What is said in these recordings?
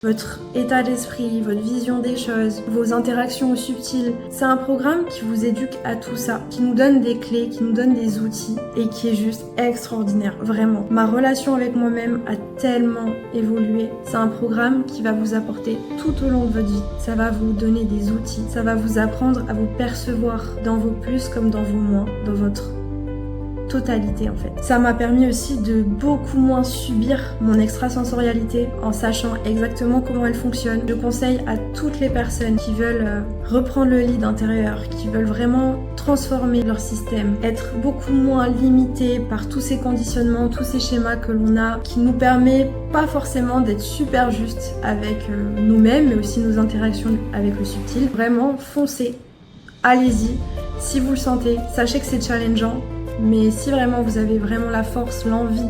votre état d'esprit, votre vision des choses, vos interactions au subtil. C'est un programme qui vous éduque à tout ça, qui nous donne des clés, qui nous donne des outils et qui est juste extraordinaire, vraiment. Ma relation avec moi-même a tellement évolué. C'est un programme qui va vous apporter tout au long de votre vie. Ça va vous donner des outils, ça va vous apprendre à vous percevoir dans vos plus comme dans vos moins, dans votre totalité en fait. Ça m'a permis aussi de beaucoup moins subir mon extrasensorialité en sachant exactement comment elle fonctionne. Je conseille à toutes les personnes qui veulent reprendre le lead intérieur, qui veulent vraiment transformer leur système, être beaucoup moins limitées par tous ces conditionnements, tous ces schémas que l'on a, qui nous permet pas forcément d'être super juste avec nous-mêmes, mais aussi nos interactions avec le subtil. Vraiment, foncez, allez-y. Si vous le sentez, sachez que c'est challengeant. Mais si vraiment vous avez vraiment la force, l'envie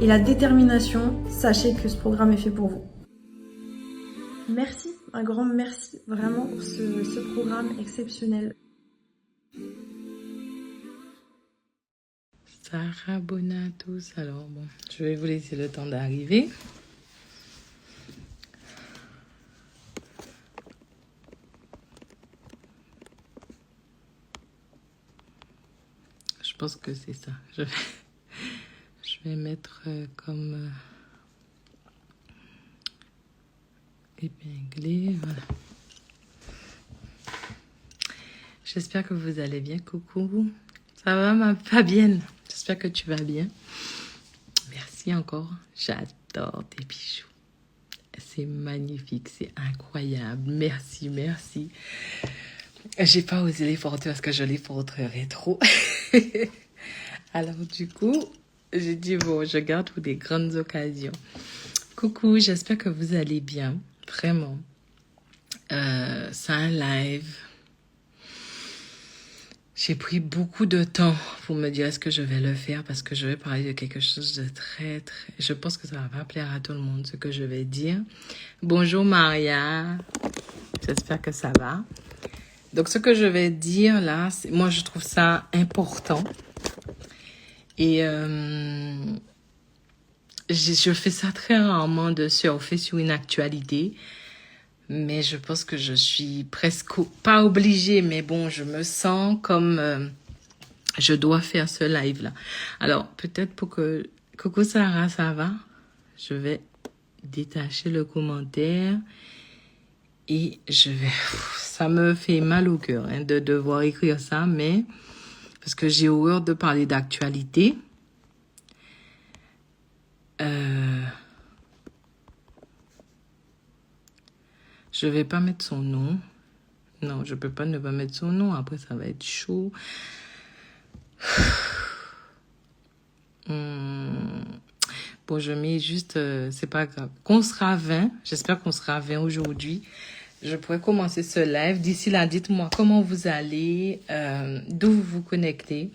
et la détermination, sachez que ce programme est fait pour vous. Merci, un grand merci vraiment pour ce programme exceptionnel. Sarah, bonne à tous. Alors bon, je vais vous laisser le temps d'arriver. Je pense que c'est ça. Je vais mettre comme épinglé. Voilà. J'espère que vous allez bien. Coucou. Ça va, ma Fabienne? J'espère que tu vas bien. Merci encore. J'adore tes bijoux. C'est magnifique. C'est incroyable. Merci, merci. J'ai pas osé les porter parce que je les porterais trop. Alors du coup, j'ai dit bon, je garde pour des grandes occasions. Coucou, j'espère que vous allez bien. Vraiment. C'est un live. J'ai pris beaucoup de temps pour me dire est-ce que je vais le faire parce que je vais parler de quelque chose de très... Je pense que ça va pas plaire à tout le monde ce que je vais dire. Bonjour Maria. J'espère que ça va. Donc, ce que je vais dire là, moi, je trouve ça important. Et je fais ça très rarement de surfer sur une actualité. Mais je pense que je suis presque pas obligée. Mais bon, je me sens comme je dois faire ce live-là. Alors, peut-être pour que... Coucou Sarah, ça va? Je vais détacher le commentaire. Et je vais... Ça me fait mal au cœur hein, de devoir écrire ça, mais... Parce que j'ai horreur de parler d'actualité. Je vais pas mettre son nom. Non, je peux pas ne pas mettre son nom. Après, ça va être chaud. Bon, je mets juste... c'est pas grave. Qu'on sera 20. J'espère qu'on sera 20 aujourd'hui. Je pourrais commencer ce live. D'ici là, dites-moi comment vous allez, d'où vous vous connectez.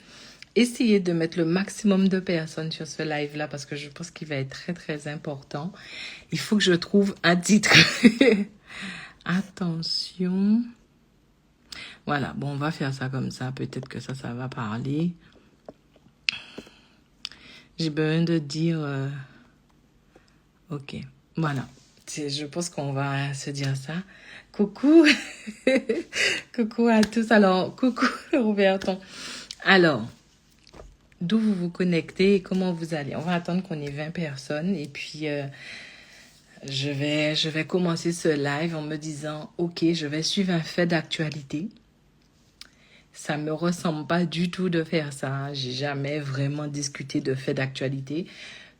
Essayez de mettre le maximum de personnes sur ce live-là parce que je pense qu'il va être très, très important. Il faut que je trouve un titre. Attention. Voilà, bon, on va faire ça comme ça. Peut-être que ça va parler. J'ai besoin de dire... Ok, voilà. Je pense qu'on va se dire ça. Coucou. Coucou à tous. Alors, coucou Roberton. Alors, d'où vous vous connectez et comment vous allez? On va attendre qu'on ait 20 personnes et puis je vais commencer ce live en me disant, ok, je vais suivre un fait d'actualité. Ça me ressemble pas du tout de faire ça. J'ai jamais vraiment discuté de fait d'actualité.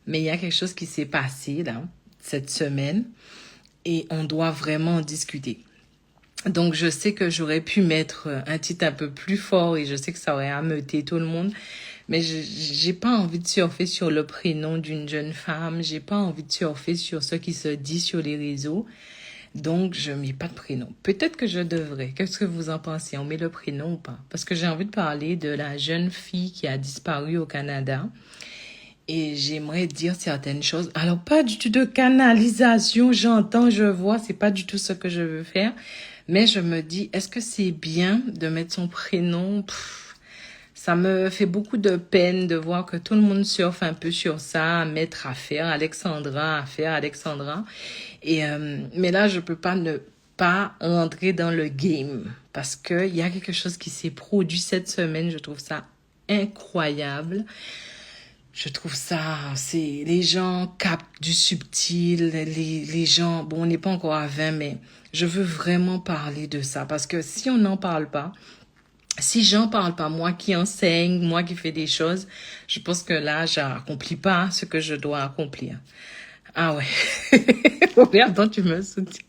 Mais il y a quelque chose qui s'est passé là, cette semaine. Et on doit vraiment en discuter. Donc, je sais que j'aurais pu mettre un titre un peu plus fort et je sais que ça aurait ameuté tout le monde. Mais j'ai pas envie de surfer sur le prénom d'une jeune femme. J'ai pas envie de surfer sur ce qui se dit sur les réseaux. Donc, je mets pas de prénom. Peut-être que je devrais. Qu'est-ce que vous en pensez? On met le prénom ou pas? Parce que j'ai envie de parler de la jeune fille qui a disparu au Canada. Et j'aimerais dire certaines choses. Alors, pas du tout de canalisation, j'entends, je vois, c'est pas du tout ce que je veux faire. Mais je me dis, est-ce que c'est bien de mettre son prénom? Ça me fait beaucoup de peine de voir que tout le monde surfe un peu sur ça, à mettre à faire Alexandra. Mais là, je peux pas ne pas rentrer dans le game parce que il y a quelque chose qui s'est produit cette semaine. Je trouve ça incroyable. Je trouve ça, les gens captent du subtil, les gens, bon, on n'est pas encore à 20, mais je veux vraiment parler de ça parce que si on n'en parle pas, si j'en parle pas, moi qui enseigne, moi qui fais des choses, je pense que là, j'accomplis pas ce que je dois accomplir. Ah ouais. Regarde, tu me soutiens.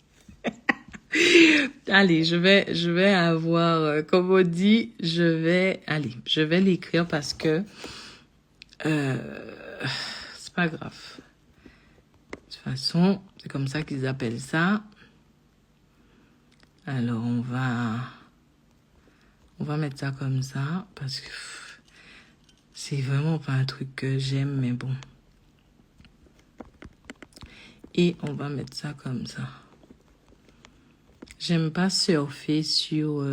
Allez, je vais avoir, comme on dit, je vais l'écrire parce que c'est pas grave. De toute façon, c'est comme ça qu'ils appellent ça. Alors, on va mettre ça comme ça parce que c'est vraiment pas un truc que j'aime, mais bon. Et on va mettre ça comme ça. J'aime pas surfer sur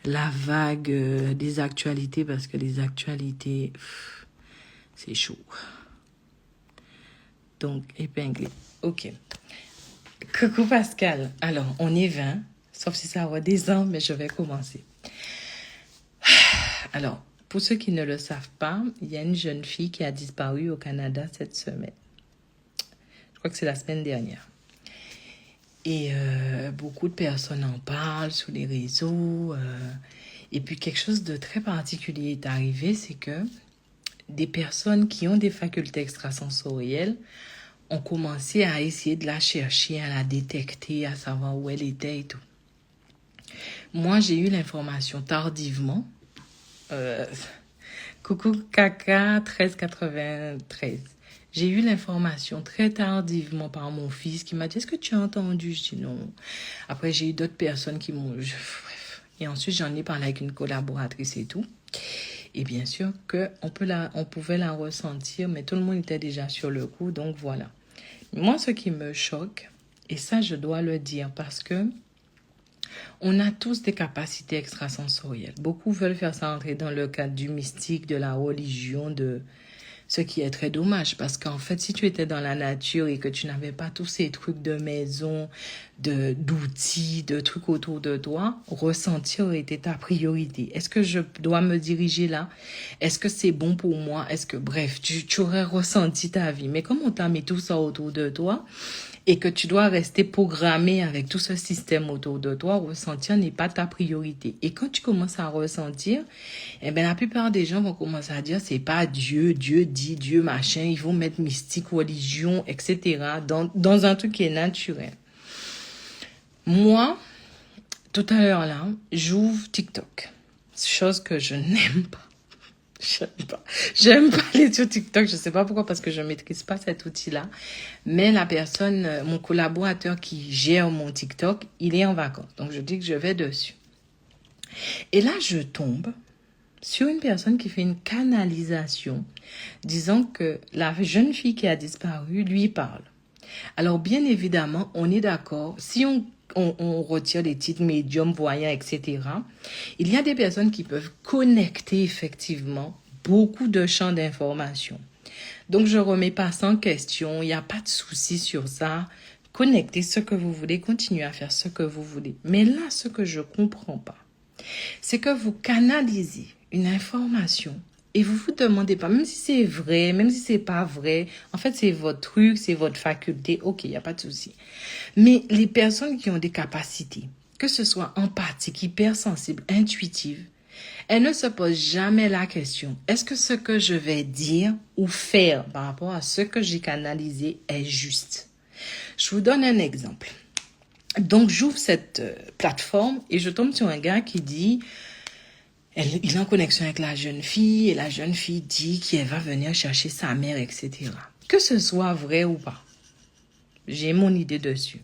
la vague des actualités parce que les actualités, c'est chaud. Donc, épinglé. OK. Coucou Pascal. Alors, on est 20, sauf si ça redescend, mais je vais commencer. Alors, pour ceux qui ne le savent pas, il y a une jeune fille qui a disparu au Canada cette semaine. Je crois que c'est la semaine dernière. Et beaucoup de personnes en parlent sur les réseaux. Et puis, quelque chose de très particulier est arrivé, c'est que des personnes qui ont des facultés extrasensorielles ont commencé à essayer de la chercher, à la détecter, à savoir où elle était et tout. Moi, j'ai eu l'information tardivement. Coucou Kaka 1393. J'ai eu l'information très tardivement par mon fils qui m'a dit « Est-ce que tu as entendu ?» Je dis non. Après, j'ai eu d'autres personnes qui m'ont... Bref. Et ensuite, j'en ai parlé avec une collaboratrice et tout. Et bien sûr qu'on pouvait la ressentir, mais tout le monde était déjà sur le coup, donc voilà. Moi, ce qui me choque, et ça, je dois le dire, parce que on a tous des capacités extrasensorielles. Beaucoup veulent faire ça entrer dans le cadre du mystique, de la religion, de... Ce qui est très dommage parce qu'en fait, si tu étais dans la nature et que tu n'avais pas tous ces trucs de maison, d'outils, de trucs autour de toi, ressentir était ta priorité. Est-ce que je dois me diriger là? Est-ce que c'est bon pour moi? Bref, tu aurais ressenti ta vie. Mais comme on t'a mis tout ça autour de toi, et que tu dois rester programmé avec tout ce système autour de toi, ressentir n'est pas ta priorité. Et quand tu commences à ressentir, eh ben, la plupart des gens vont commencer à dire c'est pas Dieu, Dieu dit, Dieu machin, ils vont mettre mystique, religion, etc. dans un truc qui est naturel. Moi, tout à l'heure là, j'ouvre TikTok. Chose que je n'aime pas. J'aime pas aller sur TikTok, je sais pas pourquoi, parce que je maîtrise pas cet outil-là. Mais la personne, mon collaborateur qui gère mon TikTok, il est en vacances. Donc, je dis que je vais dessus. Et là, je tombe sur une personne qui fait une canalisation, disant que la jeune fille qui a disparu lui parle. Alors, bien évidemment, on est d'accord. Si on retire les titres médiums, voyants, etc. Il y a des personnes qui peuvent connecter effectivement beaucoup de champs d'information. Donc, je ne remets pas ça en question. Il n'y a pas de souci sur ça. Connectez ce que vous voulez. Continuez à faire ce que vous voulez. Mais là, ce que je ne comprends pas, c'est que vous canalisez une information et vous vous demandez pas, même si c'est vrai, même si c'est pas vrai, en fait, c'est votre truc, c'est votre faculté, ok, il n'y a pas de souci. Mais les personnes qui ont des capacités, que ce soit empathique, hypersensible, intuitive, elles ne se posent jamais la question, est-ce que ce que je vais dire ou faire par rapport à ce que j'ai canalisé est juste? Je vous donne un exemple. Donc, j'ouvre cette plateforme et je tombe sur un gars qui dit... Il est en connexion avec la jeune fille et la jeune fille dit qu'elle va venir chercher sa mère, etc. Que ce soit vrai ou pas, j'ai mon idée dessus.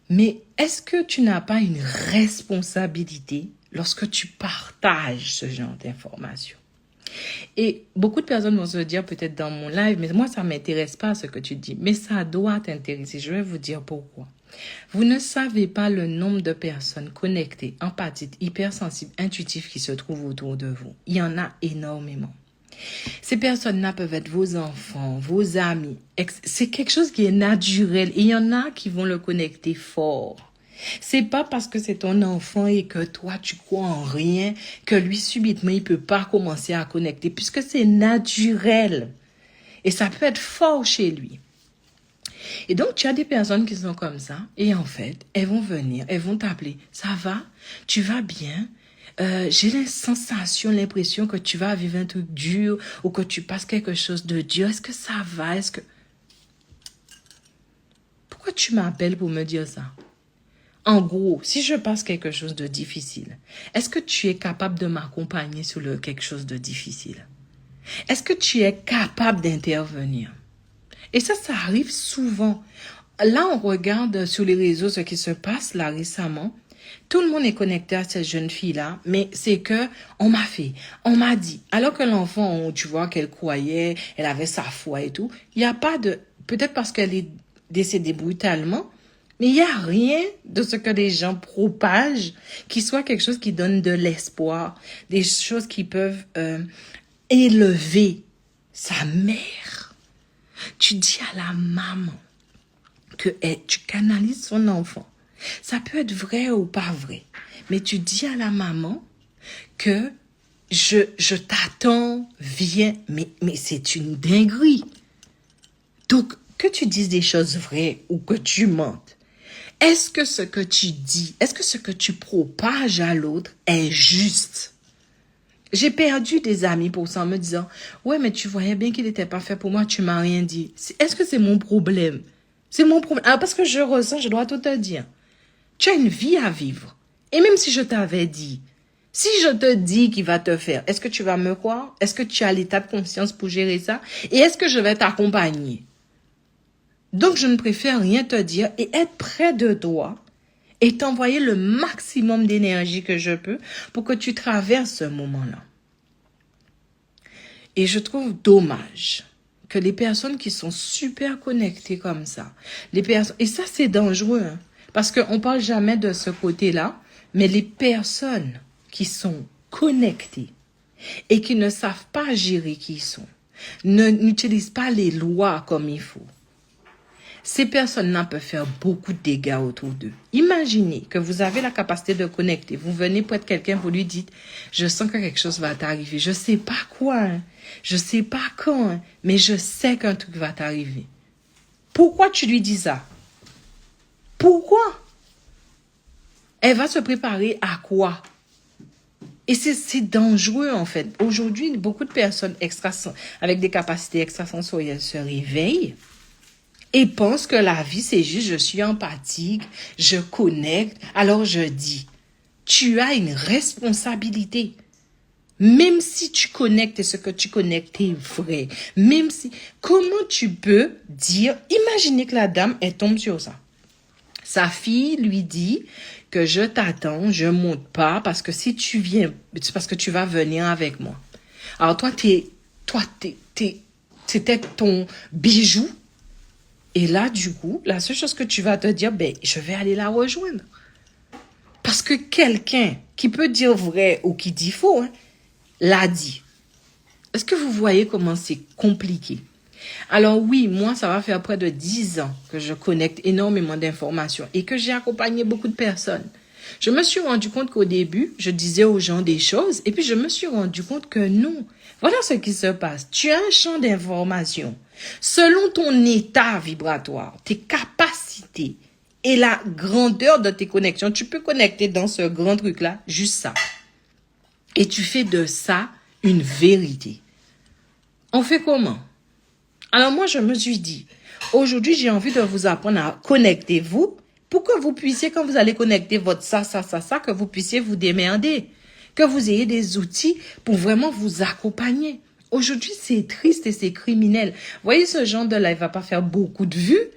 Mais est-ce que tu n'as pas une responsabilité lorsque tu partages ce genre d'informations? Et beaucoup de personnes vont se dire peut-être dans mon live, mais moi, ça ne m'intéresse pas ce que tu dis. Mais ça doit t'intéresser. Je vais vous dire pourquoi. Vous ne savez pas le nombre de personnes connectées, empathiques, hypersensibles, intuitives qui se trouvent autour de vous. Il y en a énormément. Ces personnes-là peuvent être vos enfants, vos amis. C'est quelque chose qui est naturel. Et il y en a qui vont le connecter fort. C'est pas parce que c'est ton enfant et que toi tu crois en rien que lui subitement il peut pas commencer à connecter puisque c'est naturel. Et ça peut être fort chez lui. Et donc, tu as des personnes qui sont comme ça. Et en fait, elles vont venir, elles vont t'appeler. Ça va? Tu vas bien? J'ai la sensation, l'impression que tu vas vivre un truc dur ou que tu passes quelque chose de dur. Est-ce que ça va? Pourquoi tu m'appelles pour me dire ça? En gros, si je passe quelque chose de difficile, est-ce que tu es capable de m'accompagner sur quelque chose de difficile? Est-ce que tu es capable d'intervenir? Et ça arrive souvent. Là, on regarde sur les réseaux ce qui se passe là récemment. Tout le monde est connecté à cette jeune fille-là, mais c'est que on m'a fait, on m'a dit. Alors que l'enfant, tu vois qu'elle croyait, elle avait sa foi et tout, il n'y a pas de... Peut-être parce qu'elle est décédée brutalement, mais il n'y a rien de ce que les gens propagent qui soit quelque chose qui donne de l'espoir, des choses qui peuvent élever sa mère. Tu dis à la maman que tu canalises son enfant. Ça peut être vrai ou pas vrai, mais tu dis à la maman que je t'attends, viens, mais c'est une dinguerie. Donc, que tu dises des choses vraies ou que tu mentes, est-ce que ce que tu dis, est-ce que ce que tu propages à l'autre est juste? J'ai perdu des amis pour ça en me disant, ouais, mais tu voyais bien qu'il n'était pas fait pour moi, tu m'as rien dit. Est-ce que c'est mon problème? C'est mon problème. Ah, parce que je ressens, je dois tout te dire. Tu as une vie à vivre. Et même si je t'avais dit, si je te dis qu'il va te faire, est-ce que tu vas me croire? Est-ce que tu as l'état de conscience pour gérer ça? Et est-ce que je vais t'accompagner? Donc, je ne préfère rien te dire et être près de toi et t'envoyer le maximum d'énergie que je peux pour que tu traverses ce moment-là. Et je trouve dommage que les personnes qui sont super connectées comme ça, et ça c'est dangereux, hein, parce qu'on ne parle jamais de ce côté-là, mais les personnes qui sont connectées et qui ne savent pas gérer qui ils sont, n'utilisent pas les lois comme il faut. Ces personnes-là peuvent faire beaucoup de dégâts autour d'eux. Imaginez que vous avez la capacité de connecter. Vous venez près de quelqu'un, vous lui dites, je sens que quelque chose va t'arriver. Je ne sais pas quoi, hein. Je ne sais pas quand, hein, mais je sais qu'un truc va t'arriver. Pourquoi tu lui dis ça? Pourquoi? Elle va se préparer à quoi? Et c'est dangereux en fait. Aujourd'hui, beaucoup de personnes avec des capacités extrasensorielles se réveillent et pense que la vie, c'est juste, je suis empathique, je connecte, alors je dis. Tu as une responsabilité. Même si tu connectes et ce que tu connectes est vrai, même si... Comment tu peux dire... Imaginez que la dame, elle tombe sur ça. Sa fille lui dit que je t'attends, je monte pas, parce que si tu viens, c'est parce que tu vas venir avec moi. Alors toi, c'était ton bijou. Et là, du coup, la seule chose que tu vas te dire, je vais aller la rejoindre. Parce que quelqu'un qui peut dire vrai ou qui dit faux, hein, l'a dit. Est-ce que vous voyez comment c'est compliqué? Alors oui, moi, ça va faire près de 10 ans que je connecte énormément d'informations et que j'ai accompagné beaucoup de personnes. Je me suis rendu compte qu'au début, je disais aux gens des choses et puis je me suis rendu compte que non. Voilà ce qui se passe. Tu as un champ d'information. Selon ton état vibratoire, tes capacités et la grandeur de tes connexions, tu peux connecter dans ce grand truc-là, juste ça. Et tu fais de ça une vérité. On fait comment? Alors moi, je me suis dit, aujourd'hui, j'ai envie de vous apprendre à connecter vous pour que vous puissiez, quand vous allez connecter votre ça, que vous puissiez vous démerder, que vous ayez des outils pour vraiment vous accompagner. Aujourd'hui, c'est triste et c'est criminel. Vous voyez, ce genre de live va pas faire beaucoup de vues,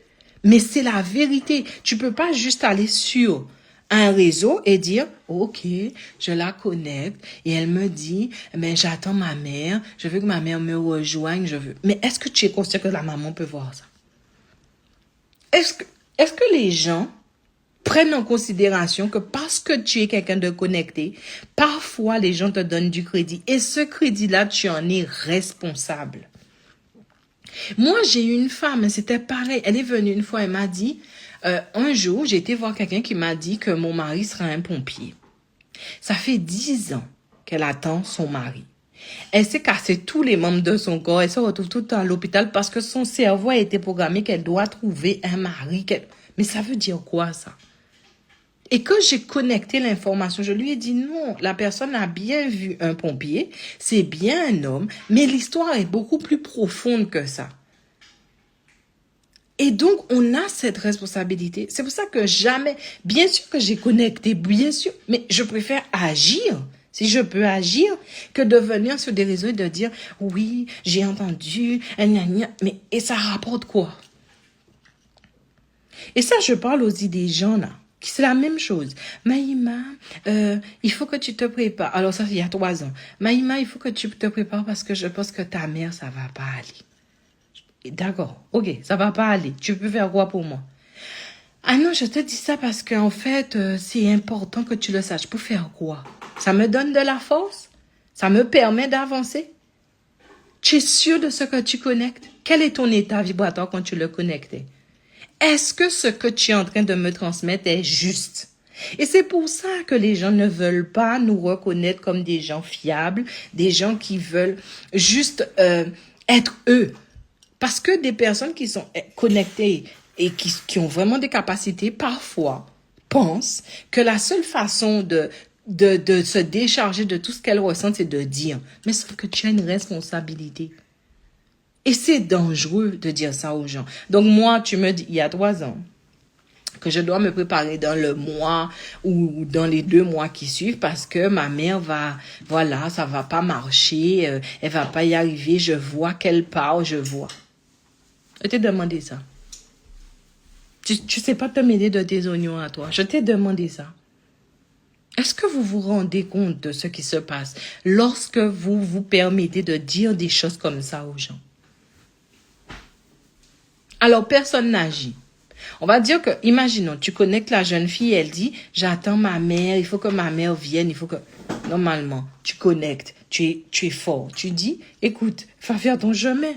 mais c'est la vérité. Tu peux pas juste aller sur un réseau et dire, OK, je la connecte et elle me dit, mais j'attends ma mère, je veux que ma mère me rejoigne, je veux. Mais est-ce que tu es conscient que la maman peut voir ça? Est-ce que les gens prennent en considération que parce que tu es quelqu'un de connecté, parfois les gens te donnent du crédit et ce crédit-là, tu en es responsable. Moi, j'ai eu une femme, c'était pareil. Elle est venue une fois, elle m'a dit, un jour, j'ai été voir quelqu'un qui m'a dit que mon mari sera un pompier. Ça fait 10 ans qu'elle attend son mari. Elle s'est cassé tous les membres de son corps. Elle se retrouve tout le temps à l'hôpital parce que son cerveau a été programmé qu'elle doit trouver un mari. Mais ça veut dire quoi, ça? Et quand j'ai connecté l'information, je lui ai dit non, la personne a bien vu un pompier, c'est bien un homme, mais l'histoire est beaucoup plus profonde que ça. Et donc, on a cette responsabilité. C'est pour ça que jamais, bien sûr que j'ai connecté, bien sûr, mais je préfère agir, si je peux agir, que de venir sur des réseaux et de dire, oui, j'ai entendu, mais et ça rapporte quoi? Et ça, je parle aussi des gens là. C'est la même chose. Maïma, il faut que tu te prépares. Alors ça, il y a 3 ans. Maïma, il faut que tu te prépares parce que je pense que ta mère, ça va pas aller. D'accord, ok, ça va pas aller. Tu peux faire quoi pour moi? Ah non, je te dis ça parce qu'en fait, c'est important que tu le saches. Pour faire quoi? Ça me donne de la force? Ça me permet d'avancer? Tu es sûr de ce que tu connectes? Quel est ton état vibratoire quand tu le connectais? Est-ce que ce que tu es en train de me transmettre est juste? Et c'est pour ça que les gens ne veulent pas nous reconnaître comme des gens fiables, des gens qui veulent juste être eux. Parce que des personnes qui sont connectées et qui ont vraiment des capacités, parfois, pensent que la seule façon de se décharger de tout ce qu'elles ressentent, c'est de dire. Mais sauf que tu as une responsabilité. Et c'est dangereux de dire ça aux gens. Donc moi, tu me dis, il y a 3 ans, que je dois me préparer dans le mois ou dans les 2 mois qui suivent parce que ma mère va, voilà, ça va pas marcher, elle va pas y arriver, je vois qu'elle part, je vois. Je t'ai demandé ça. Tu sais pas te mêler de tes oignons à toi. Je t'ai demandé ça. Est-ce que vous vous rendez compte de ce qui se passe lorsque vous vous permettez de dire des choses comme ça aux gens? Alors, personne n'agit. On va dire que, imaginons, tu connectes la jeune fille, elle dit, j'attends ma mère, il faut que ma mère vienne, il faut que... Normalement, tu connectes, tu es fort. Tu dis, écoute, va faire ton chemin.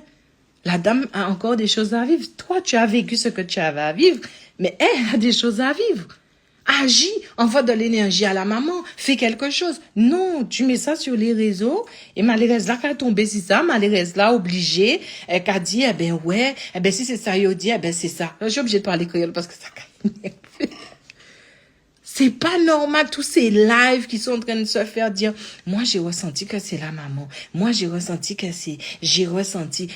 La dame a encore des choses à vivre. Toi, tu as vécu ce que tu avais à vivre, mais elle a des choses à vivre. Agis, envoie de l'énergie à la maman, fais quelque chose. Non, tu mets ça sur les réseaux et malheureusement là qu'elle tombé sur ça, malheureusement là obligé, elle a dit eh ben ouais, eh ben si c'est ça il dit eh ben c'est ça. Je suis obligée de parler créole parce que ça c'est pas normal tous ces lives qui sont en train de se faire dire moi j'ai ressenti que c'est la maman. Moi j'ai ressenti que c'est j'ai ressenti.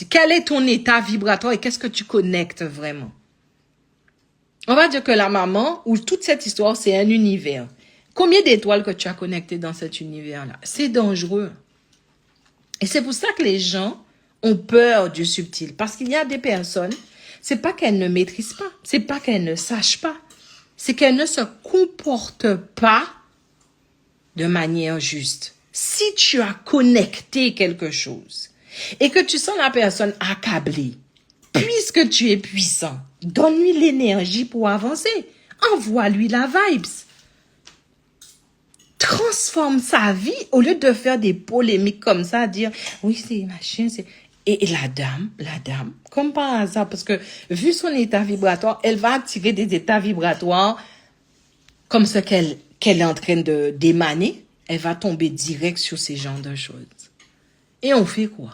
Quel est ton état vibratoire et qu'est-ce que tu connectes vraiment? On va dire que la maman, ou toute cette histoire, c'est un univers. Combien d'étoiles que tu as connectées dans cet univers-là? C'est dangereux. Et c'est pour ça que les gens ont peur du subtil. Parce qu'il y a des personnes, c'est pas qu'elles ne maîtrisent pas, c'est pas qu'elles ne sachent pas, c'est qu'elles ne se comportent pas de manière juste. Si tu as connecté quelque chose et que tu sens la personne accablée, puisque tu es puissant, donne-lui l'énergie pour avancer. Envoie-lui la vibes. Transforme sa vie au lieu de faire des polémiques comme ça, dire oui, c'est machin, c'est... Et la dame, comme par hasard, parce que vu son état vibratoire, elle va attirer des états vibratoires comme ce qu'elle est en train d'émaner. Elle va tomber direct sur ces genres de choses. Et on fait quoi?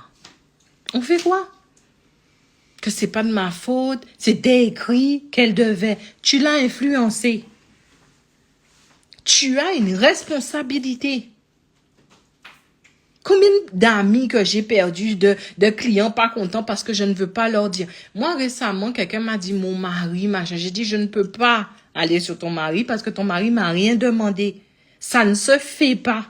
Que c'est pas de ma faute, c'était écrit qu'elle devait. Tu l'as influencé. Tu as une responsabilité. Combien d'amis que j'ai perdus, de clients pas contents parce que je ne veux pas leur dire. Moi, récemment, quelqu'un m'a dit, mon mari, machin. J'ai dit, je ne peux pas aller sur ton mari parce que ton mari m'a rien demandé. Ça ne se fait pas.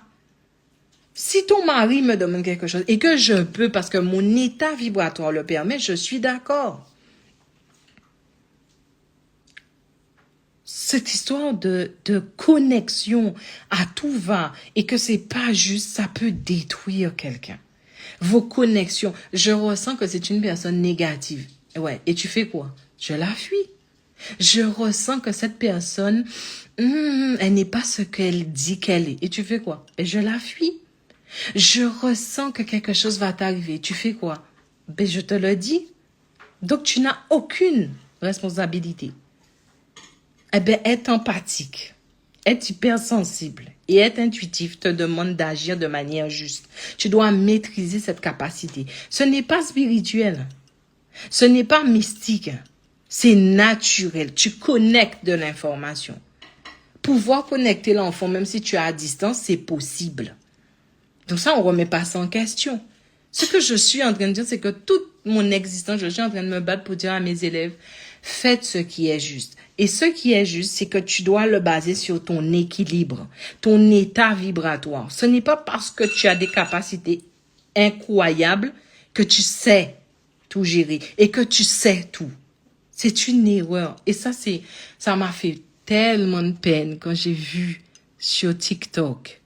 Si ton mari me demande quelque chose et que je peux parce que mon état vibratoire le permet, je suis d'accord. cette histoire de connexion à tout va et que c'est pas juste, ça peut détruire quelqu'un. Vos connexions, je ressens que c'est une personne négative. Ouais, et tu fais quoi? Je la fuis. Je ressens que cette personne, elle n'est pas ce qu'elle dit qu'elle est. Et tu fais quoi? Et je la fuis. Je ressens que quelque chose va t'arriver. Tu fais quoi? Ben, je te le dis. Donc, tu n'as aucune responsabilité. Eh bien, être empathique, être hypersensible et être intuitif te demande d'agir de manière juste. Tu dois maîtriser cette capacité. Ce n'est pas spirituel. Ce n'est pas mystique. C'est naturel. Tu connectes de l'information. Pouvoir connecter l'enfant, même si tu es à distance, c'est possible. Donc ça, on ne remet pas ça en question. Ce que je suis en train de dire, c'est que toute mon existence, je suis en train de me battre pour dire à mes élèves, faites ce qui est juste. Et ce qui est juste, c'est que tu dois le baser sur ton équilibre, ton état vibratoire. Ce n'est pas parce que tu as des capacités incroyables que tu sais tout gérer et que tu sais tout. C'est une erreur. Et ça m'a fait tellement de peine quand j'ai vu sur TikTok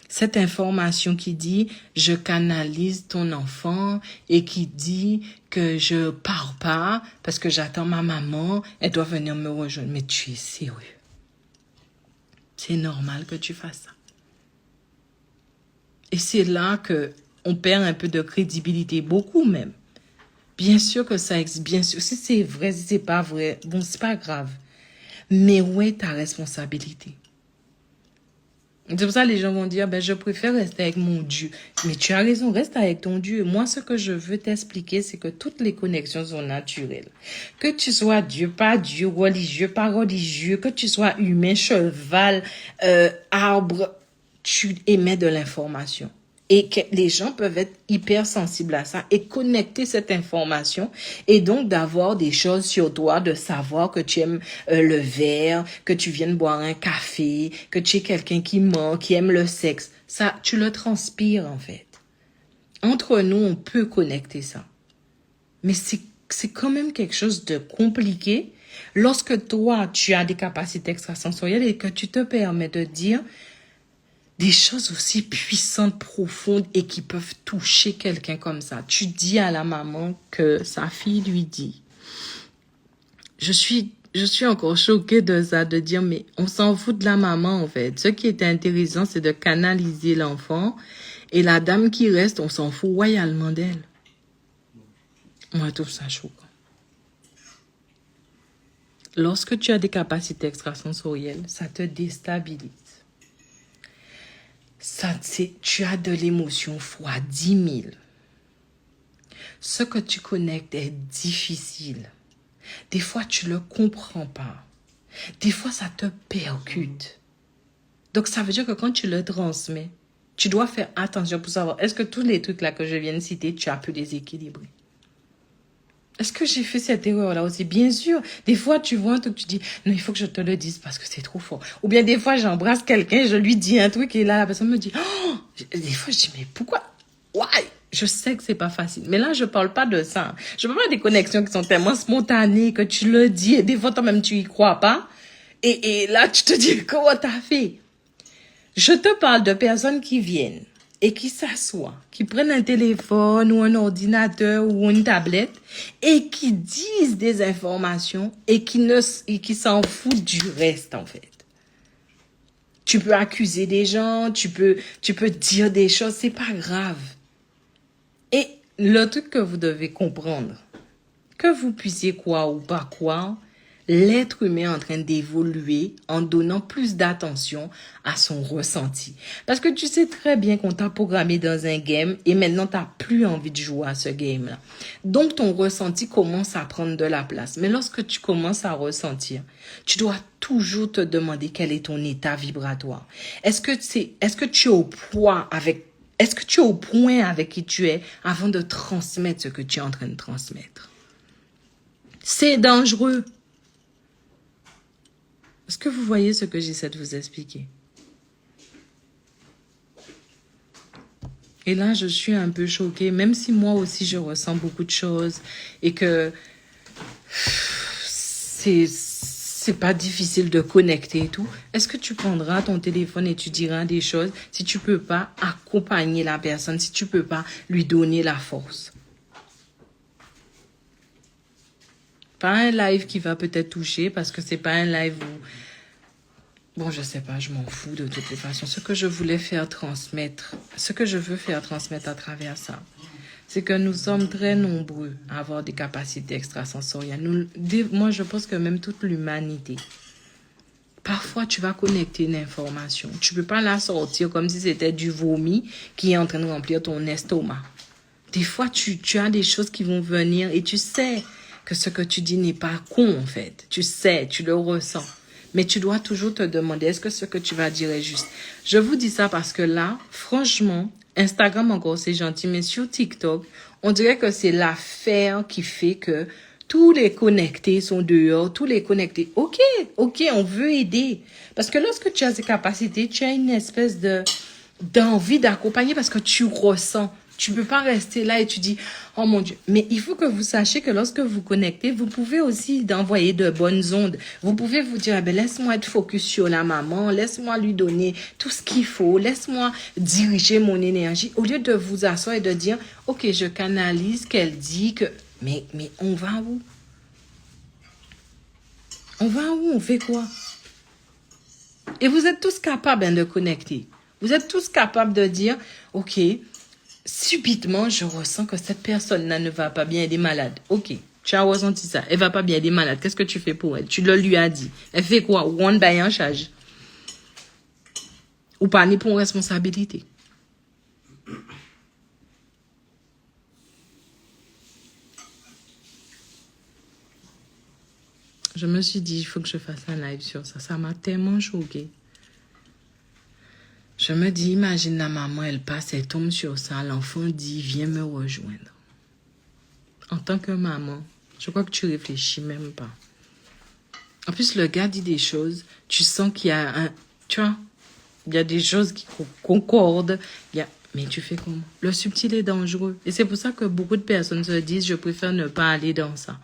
cette information qui dit « je canalise ton enfant » et qui dit que je pars pas parce que j'attends ma maman, elle doit venir me rejoindre. Mais tu es sérieux? C'est normal que tu fasses ça. Et c'est là que on perd un peu de crédibilité, beaucoup même. Bien sûr que ça existe, bien sûr. Si c'est vrai, si c'est pas vrai, bon, c'est pas grave. Mais où est ta responsabilité? C'est pour ça que les gens vont dire, ben, je préfère rester avec mon Dieu. Mais tu as raison, reste avec ton Dieu. Moi, ce que je veux t'expliquer, c'est que toutes les connexions sont naturelles. Que tu sois Dieu, pas Dieu, religieux, pas religieux, que tu sois humain, cheval, arbre, tu émets de l'information. Et que les gens peuvent être hypersensibles à ça et connecter cette information et donc d'avoir des choses sur toi, de savoir que tu aimes le verre, que tu viennes boire un café, que tu es quelqu'un qui ment, qui aime le sexe. Ça, tu le transpires en fait. Entre nous, on peut connecter ça. Mais c'est quand même quelque chose de compliqué lorsque toi, tu as des capacités extrasensorielles et que tu te permets de dire des choses aussi puissantes, profondes et qui peuvent toucher quelqu'un comme ça. Tu dis à la maman que sa fille lui dit. Je suis encore choquée de ça, de dire, mais on s'en fout de la maman en fait. Ce qui est intéressant, c'est de canaliser l'enfant et la dame qui reste, on s'en fout royalement d'elle. Moi, je trouve ça choquant. Lorsque tu as des capacités extrasensorielles, ça te déstabilise. Tu as de l'émotion fois 10 000. Ce que tu connectes est difficile. Des fois, tu ne le comprends pas. Des fois, ça te percute. Donc, ça veut dire que quand tu le transmets, tu dois faire attention pour savoir, est-ce que tous les trucs là que je viens de citer, tu as pu les équilibrer? Est-ce que j'ai fait cette erreur-là aussi? Bien sûr. Des fois, tu vois un truc, tu dis, non, il faut que je te le dise parce que c'est trop fort. Ou bien des fois, j'embrasse quelqu'un, je lui dis un truc et là, la personne me dit, oh! Des fois, je dis, mais pourquoi? Why? Je sais que c'est pas facile. Mais là, je parle pas de ça. Je parle pas des connexions qui sont tellement spontanées que tu le dis et des fois, toi-même, tu y crois pas. Et là, tu te dis, comment t'as fait? Je te parle de personnes qui viennent et qui s'assoient, qui prennent un téléphone ou un ordinateur ou une tablette et qui disent des informations et qui s'en foutent du reste, en fait. Tu peux accuser des gens, tu peux dire des choses, c'est pas grave. Et le truc que vous devez comprendre, que vous puissiez croire ou pas croire, l'être humain est en train d'évoluer en donnant plus d'attention à son ressenti. Parce que tu sais très bien qu'on t'a programmé dans un game et maintenant tu n'as plus envie de jouer à ce game-là. Donc ton ressenti commence à prendre de la place. Mais lorsque tu commences à ressentir, tu dois toujours te demander quel est ton état vibratoire. Est-ce que tu es au point avec qui tu es avant de transmettre ce que tu es en train de transmettre? C'est dangereux. Est-ce que vous voyez ce que j'essaie de vous expliquer? Et là, je suis un peu choquée, même si moi aussi, je ressens beaucoup de choses et que c'est c'est pas difficile de connecter et tout, est-ce que tu prendras ton téléphone et tu diras des choses si tu peux pas accompagner la personne, si tu peux pas lui donner la force? Pas un live qui va peut-être toucher parce que c'est pas un live où... Bon, je sais pas, je m'en fous de toutes les façons. Ce que je voulais faire transmettre, ce que je veux faire transmettre à travers ça, c'est que nous sommes très nombreux à avoir des capacités extrasensorielles. Moi, je pense que même toute l'humanité. Parfois, tu vas connecter une information. Tu peux pas la sortir comme si c'était du vomi qui est en train de remplir ton estomac. Des fois, tu as des choses qui vont venir et tu sais que ce que tu dis n'est pas con, en fait. Tu sais, tu le ressens. Mais tu dois toujours te demander, est-ce que ce que tu vas dire est juste? Je vous dis ça parce que là, franchement, Instagram encore, c'est gentil, mais sur TikTok, on dirait que c'est l'affaire qui fait que tous les connectés sont dehors, tous les connectés. Ok, on veut aider. Parce que lorsque tu as ces capacités, tu as une espèce d'envie d'accompagner parce que tu ressens. Tu ne peux pas rester là et tu dis, oh mon Dieu. Mais il faut que vous sachiez que lorsque vous connectez, vous pouvez aussi envoyer de bonnes ondes. Vous pouvez vous dire, eh ben, laisse-moi être focus sur la maman, laisse-moi lui donner tout ce qu'il faut, laisse-moi diriger mon énergie. Au lieu de vous asseoir et de dire, ok, je canalise qu'elle dit que... Mais on va où? On va où? On fait quoi? Et vous êtes tous capables de connecter. Vous êtes tous capables de dire, ok, subitement, je ressens que cette personne-là ne va pas bien, elle est malade. Ok, tu as ressenti ça. Elle va pas bien, elle est malade. Qu'est-ce que tu fais pour elle? Tu le lui as dit. Elle fait quoi? Ou on baille en charge? Ou pas ni pour responsabilité? Je me suis dit, il faut que je fasse un live sur ça. Ça m'a tellement choquée. Je me dis, imagine la maman, elle passe, elle tombe sur ça. L'enfant dit, viens me rejoindre. En tant que maman, je crois que tu réfléchis même pas. En plus, le gars dit des choses, tu sens qu'il y a un... Tu vois, il y a des choses qui concordent. Mais tu fais comment? Le subtil est dangereux. Et c'est pour ça que beaucoup de personnes se disent, je préfère ne pas aller dans ça.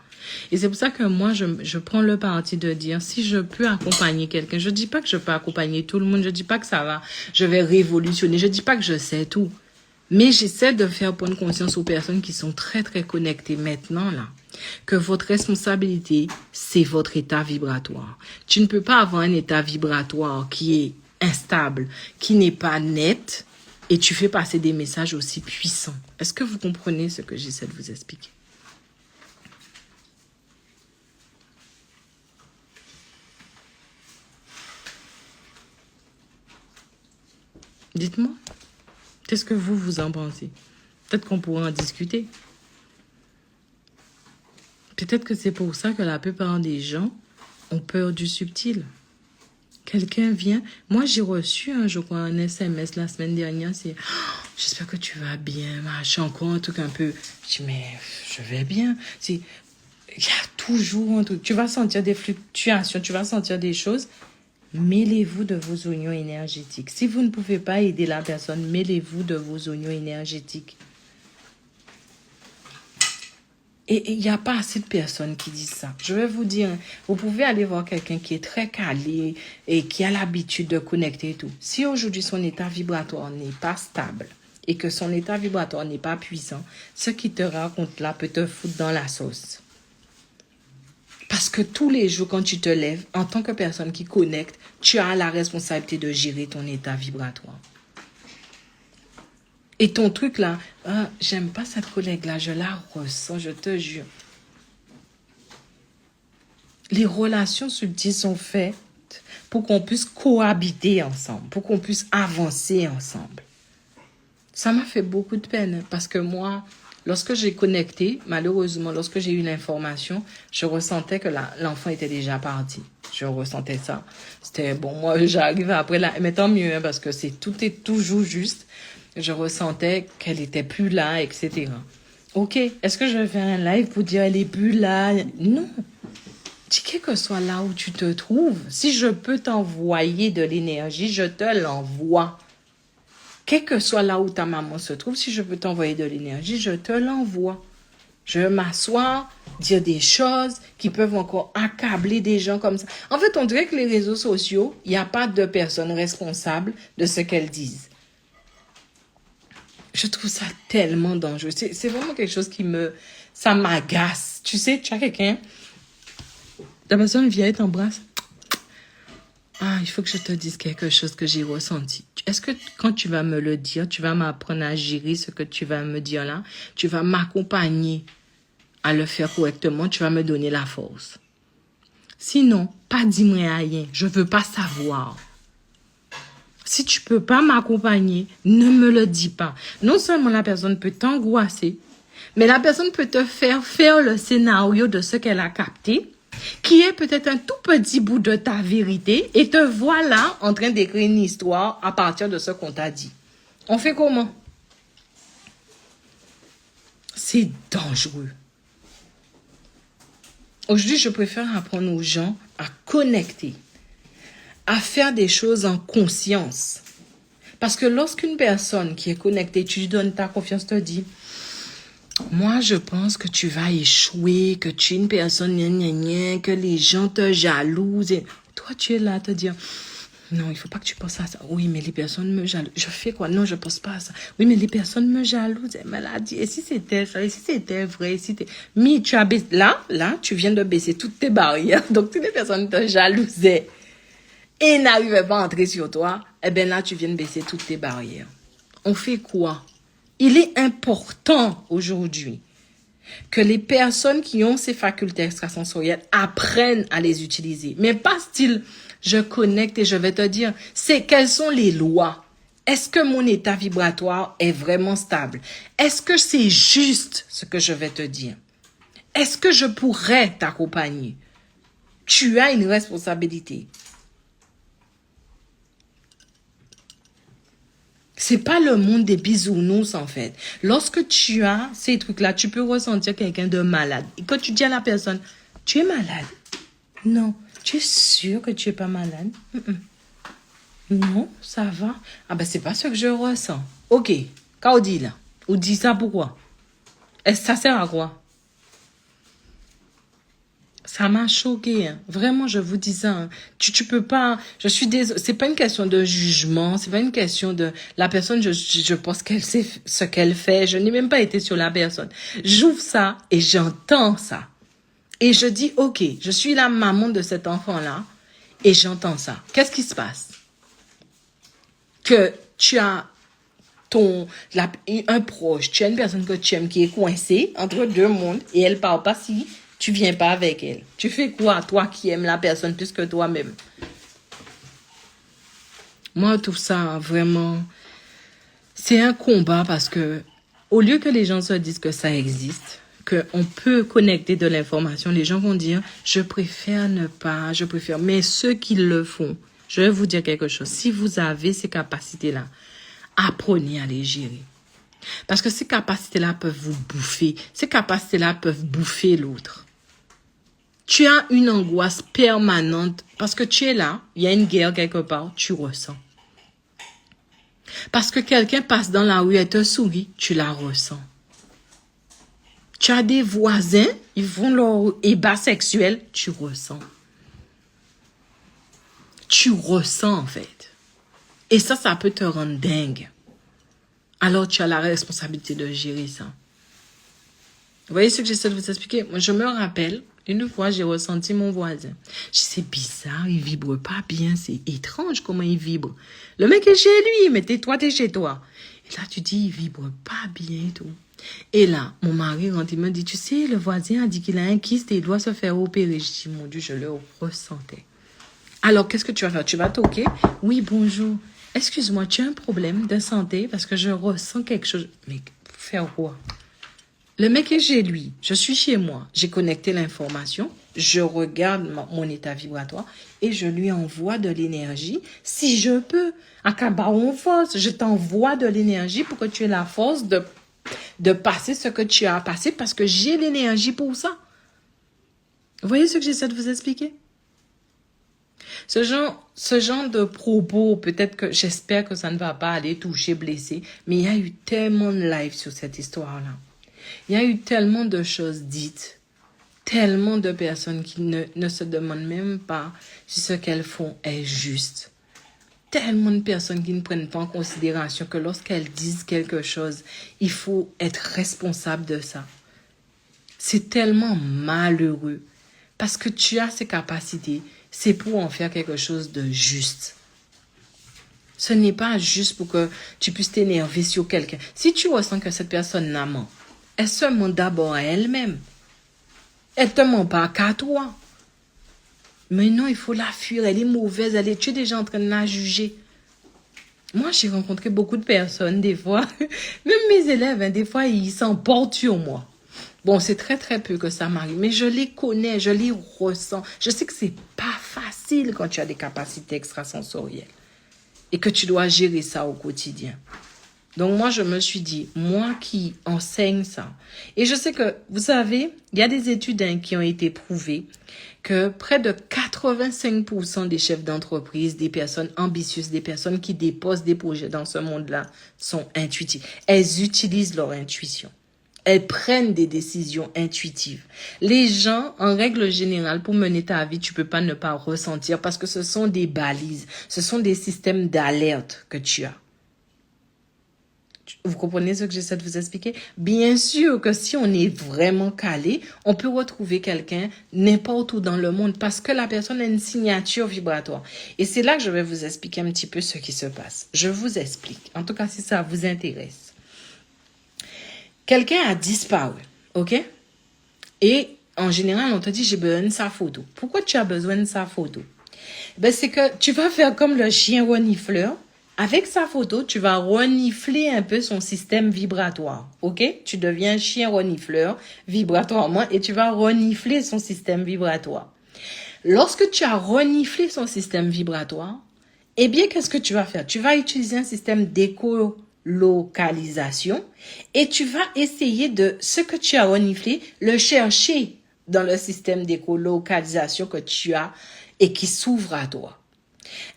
Et c'est pour ça que moi, je prends le parti de dire, si je peux accompagner quelqu'un, je dis pas que je peux accompagner tout le monde, je dis pas que ça va, je vais révolutionner, je dis pas que je sais tout. Mais j'essaie de faire prendre conscience aux personnes qui sont très, très connectées maintenant, là, que votre responsabilité, c'est votre état vibratoire. Tu ne peux pas avoir un état vibratoire qui est instable, qui n'est pas net, et tu fais passer des messages aussi puissants. Est-ce que vous comprenez ce que j'essaie de vous expliquer? Dites-moi, qu'est-ce que vous en pensez? Peut-être qu'on pourrait en discuter. Peut-être que c'est pour ça que la plupart des gens ont peur du subtil. Quelqu'un vient... Moi, j'ai reçu, je crois, un SMS la semaine dernière. C'est oh, j'espère que tu vas bien, machin, encore un truc un peu... Je dis, mais je vais bien. Il y a toujours un truc. Tu vas sentir des fluctuations, tu vas sentir des choses. Mêlez-vous de vos oignons énergétiques. Si vous ne pouvez pas aider la personne, mêlez-vous de vos oignons énergétiques. Et il n'y a pas assez de personnes qui disent ça. Je vais vous dire, vous pouvez aller voir quelqu'un qui est très calé et qui a l'habitude de connecter et tout. Si aujourd'hui son état vibratoire n'est pas stable et que son état vibratoire n'est pas puissant, ce qu'il te raconte là peut te foutre dans la sauce. Parce que tous les jours, quand tu te lèves, en tant que personne qui connecte, tu as la responsabilité de gérer ton état vibratoire. Et ton truc là, ah, j'aime pas cette collègue-là, je la ressens, je te jure. Les relations subtiles sont faites pour qu'on puisse cohabiter ensemble, pour qu'on puisse avancer ensemble. Ça m'a fait beaucoup de peine parce que moi, lorsque j'ai connecté, malheureusement, lorsque j'ai eu l'information, je ressentais que l'enfant était déjà parti. Je ressentais ça. C'était bon, moi j'arrivais après là, mais tant mieux, hein, parce que tout est toujours juste. Je ressentais qu'elle était plus là, etc. Ok, est-ce que je vais faire un live pour dire elle est plus là? Non. Dis quel que soit là où tu te trouves, si je peux t'envoyer de l'énergie, je te l'envoie. Quel que soit là où ta maman se trouve, si je peux t'envoyer de l'énergie, je te l'envoie. Je vais m'asseoir, dire des choses qui peuvent encore accabler des gens comme ça. En fait, on dirait que les réseaux sociaux, il n'y a pas de personnes responsables de ce qu'elles disent. Je trouve ça tellement dangereux. C'est vraiment quelque chose ça m'agace. Tu sais, tu as quelqu'un, la personne vient et t'embrasse. Ah, il faut que je te dise quelque chose que j'ai ressenti. Est-ce que quand tu vas me le dire, tu vas m'apprendre à gérer ce que tu vas me dire là? Tu vas m'accompagner à le faire correctement, tu vas me donner la force. Sinon, pas dis-moi rien, je veux pas savoir. Si tu peux pas m'accompagner, ne me le dis pas. Non seulement la personne peut t'angoisser, mais la personne peut te faire le scénario de ce qu'elle a capté, qui est peut-être un tout petit bout de ta vérité, et te voilà en train d'écrire une histoire à partir de ce qu'on t'a dit. On fait comment? C'est dangereux. Aujourd'hui, je préfère apprendre aux gens à connecter, à faire des choses en conscience. Parce que lorsqu'une personne qui est connectée, tu lui donnes ta confiance, te dit, moi, je pense que tu vas échouer, que tu es une personne que les gens te jalousent. Et toi, tu es là à te dire, non, il ne faut pas que tu penses à ça. Oui, mais les personnes me jalousent. Je fais quoi? Non, je ne pense pas à ça. Oui, mais les personnes me jalousent. Elle me l'a dit. Et si c'était ça? Et si c'était vrai? Mais tu as baissé. Là, tu viens de baisser toutes tes barrières. Donc, si les personnes te jalousaient et n'arrivaient pas à entrer sur toi, eh bien là, tu viens de baisser toutes tes barrières. On fait quoi? Il est important aujourd'hui que les personnes qui ont ces facultés extrasensorielles apprennent à les utiliser. Mais pas style, je connecte et je vais te dire, quelles sont les lois? Est-ce que mon état vibratoire est vraiment stable? Est-ce que c'est juste ce que je vais te dire? Est-ce que je pourrais t'accompagner? Tu as une responsabilité. C'est pas le monde des bisounours, en fait. Lorsque tu as ces trucs-là, tu peux ressentir quelqu'un de malade. Et quand tu dis à la personne, tu es malade? Non. Tu es sûr que tu es pas malade? Non, ça va. Ah ben, c'est pas ce que je ressens. Ok. Quand on dit là, on dit ça pourquoi? Est-ce que ça sert à quoi? Ça m'a choqué, hein. Vraiment, je vous dis ça, hein. Tu peux pas, je suis désolée, c'est pas une question de jugement, c'est pas une question de la personne, je pense qu'elle sait ce qu'elle fait, je n'ai même pas été sur la personne. J'ouvre ça et j'entends ça. Et je dis, ok, je suis la maman de cet enfant-là et j'entends ça. Qu'est-ce qui se passe? Que tu as un proche, tu as une personne que tu aimes qui est coincée entre deux mondes et elle parle pas si tu viens pas avec elle. Tu fais quoi, toi qui aimes la personne plus que toi-même? Moi, tout ça, vraiment, c'est un combat parce que au lieu que les gens se disent que ça existe, qu'on peut connecter de l'information, les gens vont dire, je préfère ne pas, je préfère. Mais ceux qui le font, je vais vous dire quelque chose. Si vous avez ces capacités-là, apprenez à les gérer. Parce que ces capacités-là peuvent vous bouffer. Ces capacités-là peuvent bouffer l'autre. Tu as une angoisse permanente parce que tu es là, il y a une guerre quelque part, tu ressens. Parce que quelqu'un passe dans la rue et te sourit, tu la ressens. Tu as des voisins, ils font leur ébat sexuel, tu ressens. Tu ressens en fait. Et ça peut te rendre dingue. Alors tu as la responsabilité de gérer ça. Vous voyez ce que j'essaie de vous expliquer? Moi, je me rappelle, une fois, j'ai ressenti mon voisin. Je dis, c'est bizarre, il vibre pas bien, c'est étrange comment il vibre. Le mec est chez lui, mais toi, t'es chez toi. Et là, tu dis, il vibre pas bien et tout. Et là, mon mari rentre, il me dit, tu sais, le voisin a dit qu'il a un kyste et il doit se faire opérer. Je dis, mon Dieu, je le ressentais. Alors, qu'est-ce que tu vas faire? Tu vas toquer? Oui, bonjour. Excuse-moi, tu as un problème de santé parce que je ressens quelque chose. Mais faire quoi? Le mec est chez lui, je suis chez moi, j'ai connecté l'information, je regarde mon état vibratoire et je lui envoie de l'énergie. Si je peux, à Cabaron Force, je t'envoie de l'énergie pour que tu aies la force de passer ce que tu as à passer parce que j'ai l'énergie pour ça. Vous voyez ce que j'essaie de vous expliquer? Ce genre de propos, peut-être que j'espère que ça ne va pas aller toucher, blesser, mais il y a eu tellement de live sur cette histoire-là. Il y a eu tellement de choses dites, tellement de personnes qui ne se demandent même pas si ce qu'elles font est juste. Tellement de personnes qui ne prennent pas en considération que lorsqu'elles disent quelque chose, il faut être responsable de ça. C'est tellement malheureux parce que tu as ces capacités, c'est pour en faire quelque chose de juste. Ce n'est pas juste pour que tu puisses t'énerver sur quelqu'un. Si tu ressens que cette personne n'a ment, elle se ment d'abord à elle-même. Elle ne te ment pas qu'à toi. Mais non, il faut la fuir, elle est mauvaise, tu es déjà en train de la juger. Moi, j'ai rencontré beaucoup de personnes, des fois, même mes élèves, des fois, ils s'emportent sur moi. Bon, c'est très, très peu que ça m'arrive, mais je les connais, je les ressens. Je sais que c'est pas facile quand tu as des capacités extrasensorielles et que tu dois gérer ça au quotidien. Donc, moi, je me suis dit, moi qui enseigne ça, et je sais que, vous savez, il y a des études qui ont été prouvées que près de 85% des chefs d'entreprise, des personnes ambitieuses, des personnes qui déposent des projets dans ce monde-là sont intuitives. Elles utilisent leur intuition. Elles prennent des décisions intuitives. Les gens, en règle générale, pour mener ta vie, tu peux pas ne pas ressentir parce que ce sont des balises, ce sont des systèmes d'alerte que tu as. Vous comprenez ce que j'essaie de vous expliquer? Bien sûr que si on est vraiment calé, on peut retrouver quelqu'un n'importe où dans le monde parce que la personne a une signature vibratoire. Et c'est là que je vais vous expliquer un petit peu ce qui se passe. Je vous explique. En tout cas, si ça vous intéresse. Quelqu'un a disparu, ok? Et en général, on te dit, j'ai besoin de sa photo. Pourquoi tu as besoin de sa photo? Ben, c'est que tu vas faire comme le chien renifleur. Avec sa photo, tu vas renifler un peu son système vibratoire, ok? Tu deviens un chien renifleur vibratoirement et tu vas renifler son système vibratoire. Lorsque tu as reniflé son système vibratoire, eh bien, qu'est-ce que tu vas faire? Tu vas utiliser un système d'écolocalisation et tu vas essayer de, ce que tu as reniflé, le chercher dans le système d'écolocalisation que tu as et qui s'ouvre à toi.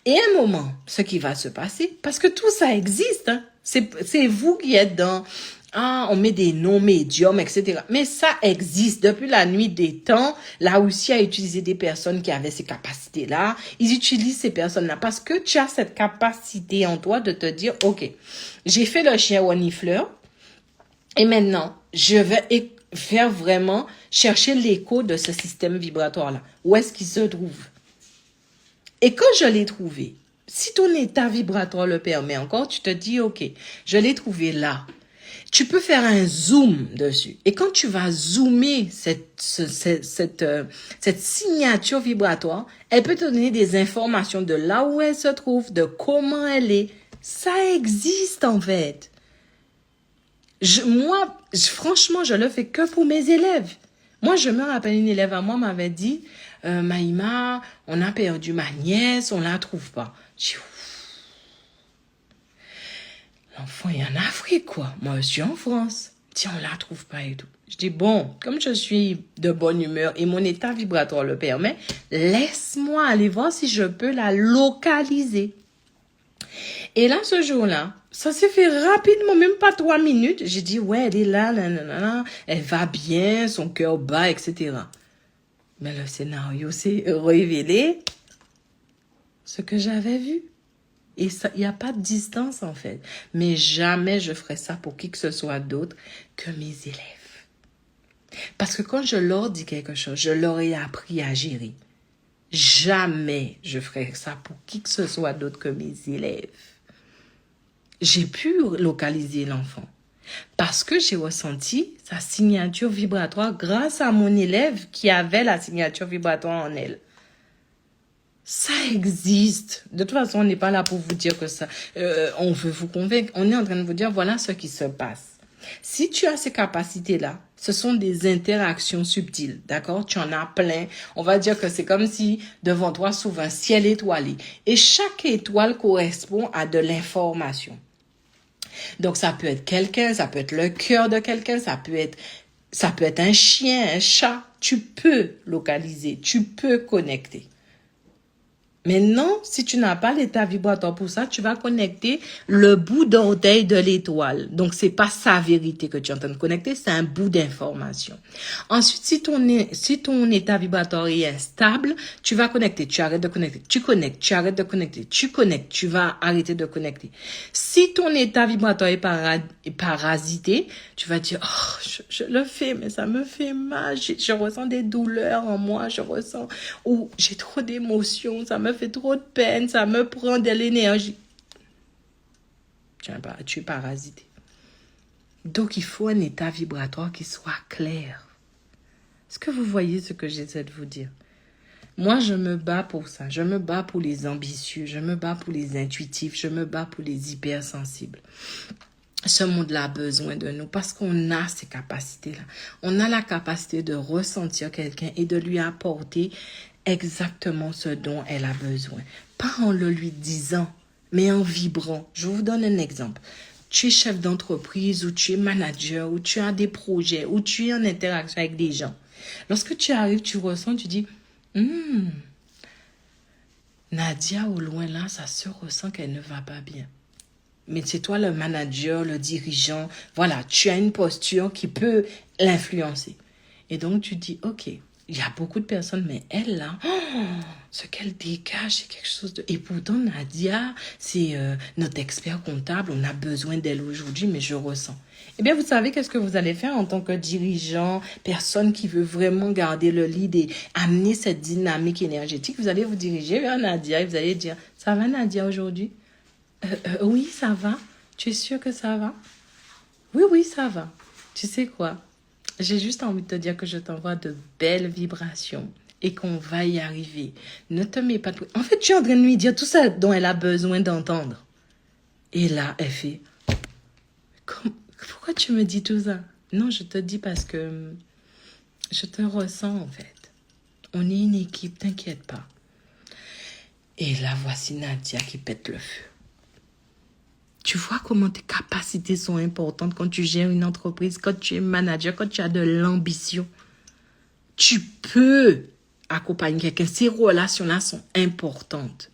Et à un moment, ce qui va se passer, parce que tout ça existe, hein, c'est vous qui êtes dans, on met des noms médiums, etc. Mais ça existe depuis la nuit des temps. La Russie a utilisé des personnes qui avaient ces capacités-là. Ils utilisent ces personnes-là parce que tu as cette capacité en toi de te dire, ok, j'ai fait le chien renifleur et maintenant, je vais faire vraiment chercher l'écho de ce système vibratoire-là. Où est-ce qu'il se trouve? Et quand je l'ai trouvé, si ton état vibratoire le permet encore, tu te dis, ok, je l'ai trouvé là. Tu peux faire un zoom dessus. Et quand tu vas zoomer cette signature vibratoire, elle peut te donner des informations de là où elle se trouve, de comment elle est. Ça existe en fait. Franchement, je le fais que pour mes élèves. Moi, je me rappelle, une élève à moi m'avait dit, Maïma, on a perdu ma nièce, on la trouve pas. Je dis, l'enfant est en Afrique, quoi. Moi, je suis en France. Si on la trouve pas et tout. Je dis, bon, comme je suis de bonne humeur et mon état vibratoire le permet, laisse-moi aller voir si je peux la localiser. Et là, ce jour-là, ça s'est fait rapidement, même pas 3 minutes. J'ai dit, ouais, elle est là, elle va bien, son cœur bat, etc. Mais le scénario s'est révélé ce que j'avais vu. Et ça, il n'y a pas de distance, en fait. Mais jamais je ferai ça pour qui que ce soit d'autre que mes élèves. Parce que quand je leur dis quelque chose, je leur ai appris à gérer. Jamais je ferai ça pour qui que ce soit d'autre que mes élèves. J'ai pu localiser l'enfant parce que j'ai ressenti sa signature vibratoire grâce à mon élève qui avait la signature vibratoire en elle. Ça existe. De toute façon, on n'est pas là pour vous dire que ça, on veut vous convaincre. On est en train de vous dire, voilà ce qui se passe. Si tu as ces capacités-là, ce sont des interactions subtiles, d'accord? Tu en as plein. On va dire que c'est comme si devant toi s'ouvre un ciel étoilé. Et chaque étoile correspond à de l'information. Donc, ça peut être quelqu'un, ça peut être le cœur de quelqu'un, ça peut être un chien, un chat. Tu peux localiser, tu peux connecter. Maintenant, si tu n'as pas l'état vibratoire pour ça, tu vas connecter le bout d'orteil de l'étoile. Donc, c'est pas sa vérité que tu es en train de connecter, c'est un bout d'information. Ensuite, si ton état vibratoire est instable, tu vas connecter, tu arrêtes de connecter, tu connectes, tu arrêtes de connecter, tu connectes, tu vas arrêter de connecter. Si ton état vibratoire est parasité, tu vas dire, oh, je le fais, mais ça me fait mal, je ressens des douleurs en moi, ou j'ai trop d'émotions, ça me fait trop de peine, ça me prend de l'énergie. Tu es parasité. Donc, il faut un état vibratoire qui soit clair. Est-ce que vous voyez ce que j'essaie de vous dire? Moi, je me bats pour ça. Je me bats pour les ambitieux. Je me bats pour les intuitifs. Je me bats pour les hypersensibles. Ce monde-là a besoin de nous parce qu'on a ces capacités-là. On a la capacité de ressentir quelqu'un et de lui apporter exactement ce dont elle a besoin. Pas en le lui disant, mais en vibrant. Je vous donne un exemple. Tu es chef d'entreprise ou tu es manager ou tu as des projets ou tu es en interaction avec des gens. Lorsque tu arrives, tu ressens, tu dis, Nadia au loin là, ça se ressent qu'elle ne va pas bien. Mais c'est toi le manager, le dirigeant. Voilà, tu as une posture qui peut l'influencer. Et donc, tu dis, OK, il y a beaucoup de personnes, mais elle, là, ce qu'elle dégage, c'est quelque chose de... Et pourtant, Nadia, c'est notre expert comptable. On a besoin d'elle aujourd'hui, mais je ressens. Eh bien, vous savez qu'est-ce que vous allez faire en tant que dirigeant, personne qui veut vraiment garder le lead et amener cette dynamique énergétique. Vous allez vous diriger vers Nadia et vous allez dire, ça va Nadia aujourd'hui? Oui, ça va. Tu es sûre que ça va? Oui, ça va. Tu sais quoi? J'ai juste envie de te dire que je t'envoie de belles vibrations et qu'on va y arriver. Ne te mets pas... En fait, tu es en train de lui dire tout ça dont elle a besoin d'entendre. Et là, elle fait... Pourquoi tu me dis tout ça? Non, je te dis parce que je te ressens, en fait. On est une équipe, t'inquiète pas. Et là, voici Nadia qui pète le feu. Tu vois comment tes capacités sont importantes quand tu gères une entreprise, quand tu es manager, quand tu as de l'ambition. Tu peux accompagner quelqu'un. Ces relations-là sont importantes.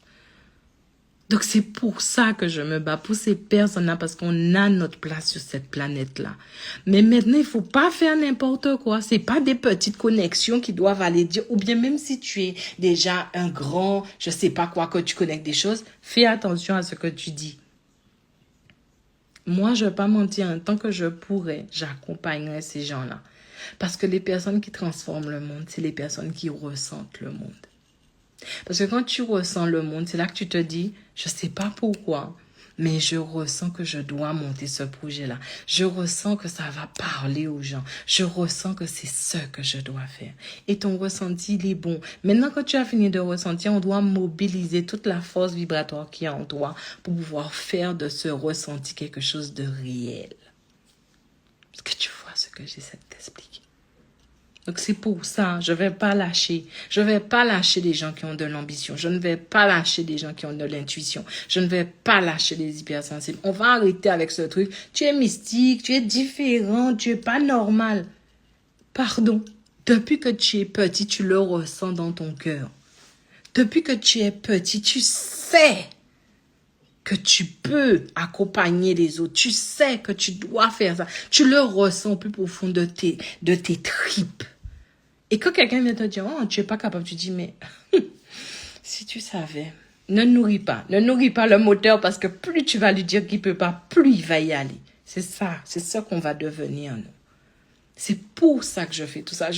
Donc, c'est pour ça que je me bats, pour ces personnes-là, parce qu'on a notre place sur cette planète-là. Mais maintenant, il faut pas faire n'importe quoi. C'est pas des petites connexions qui doivent aller dire, ou bien même si tu es déjà un grand, je sais pas quoi, que tu connectes des choses, fais attention à ce que tu dis. Moi, je ne vais pas mentir, en tant que je pourrais, j'accompagnerais ces gens-là. Parce que les personnes qui transforment le monde, c'est les personnes qui ressentent le monde. Parce que quand tu ressens le monde, c'est là que tu te dis, je ne sais pas pourquoi, mais je ressens que je dois monter ce projet-là. Je ressens que ça va parler aux gens. Je ressens que c'est ce que je dois faire. Et ton ressenti, il est bon. Maintenant, quand tu as fini de ressentir, on doit mobiliser toute la force vibratoire qui est en toi pour pouvoir faire de ce ressenti quelque chose de réel. Est-ce que tu vois ce que j'essaie de t'expliquer? Donc, c'est pour ça, je ne vais pas lâcher. Je ne vais pas lâcher les gens qui ont de l'ambition. Je ne vais pas lâcher les gens qui ont de l'intuition. Je ne vais pas lâcher les hypersensibles. On va arrêter avec ce truc. Tu es mystique, tu es différent, tu n'es pas normal. Pardon. Depuis que tu es petit, tu le ressens dans ton cœur. Depuis que tu es petit, tu sais que tu peux accompagner les autres. Tu sais que tu dois faire ça. Tu le ressens au plus profond de tes tripes. Et quand quelqu'un vient te dire, oh, tu n'es pas capable, tu dis, mais si tu savais, ne nourris pas le moteur parce que plus tu vas lui dire qu'il ne peut pas, plus il va y aller. C'est ça qu'on va devenir, nous. C'est pour ça que je fais tout ça.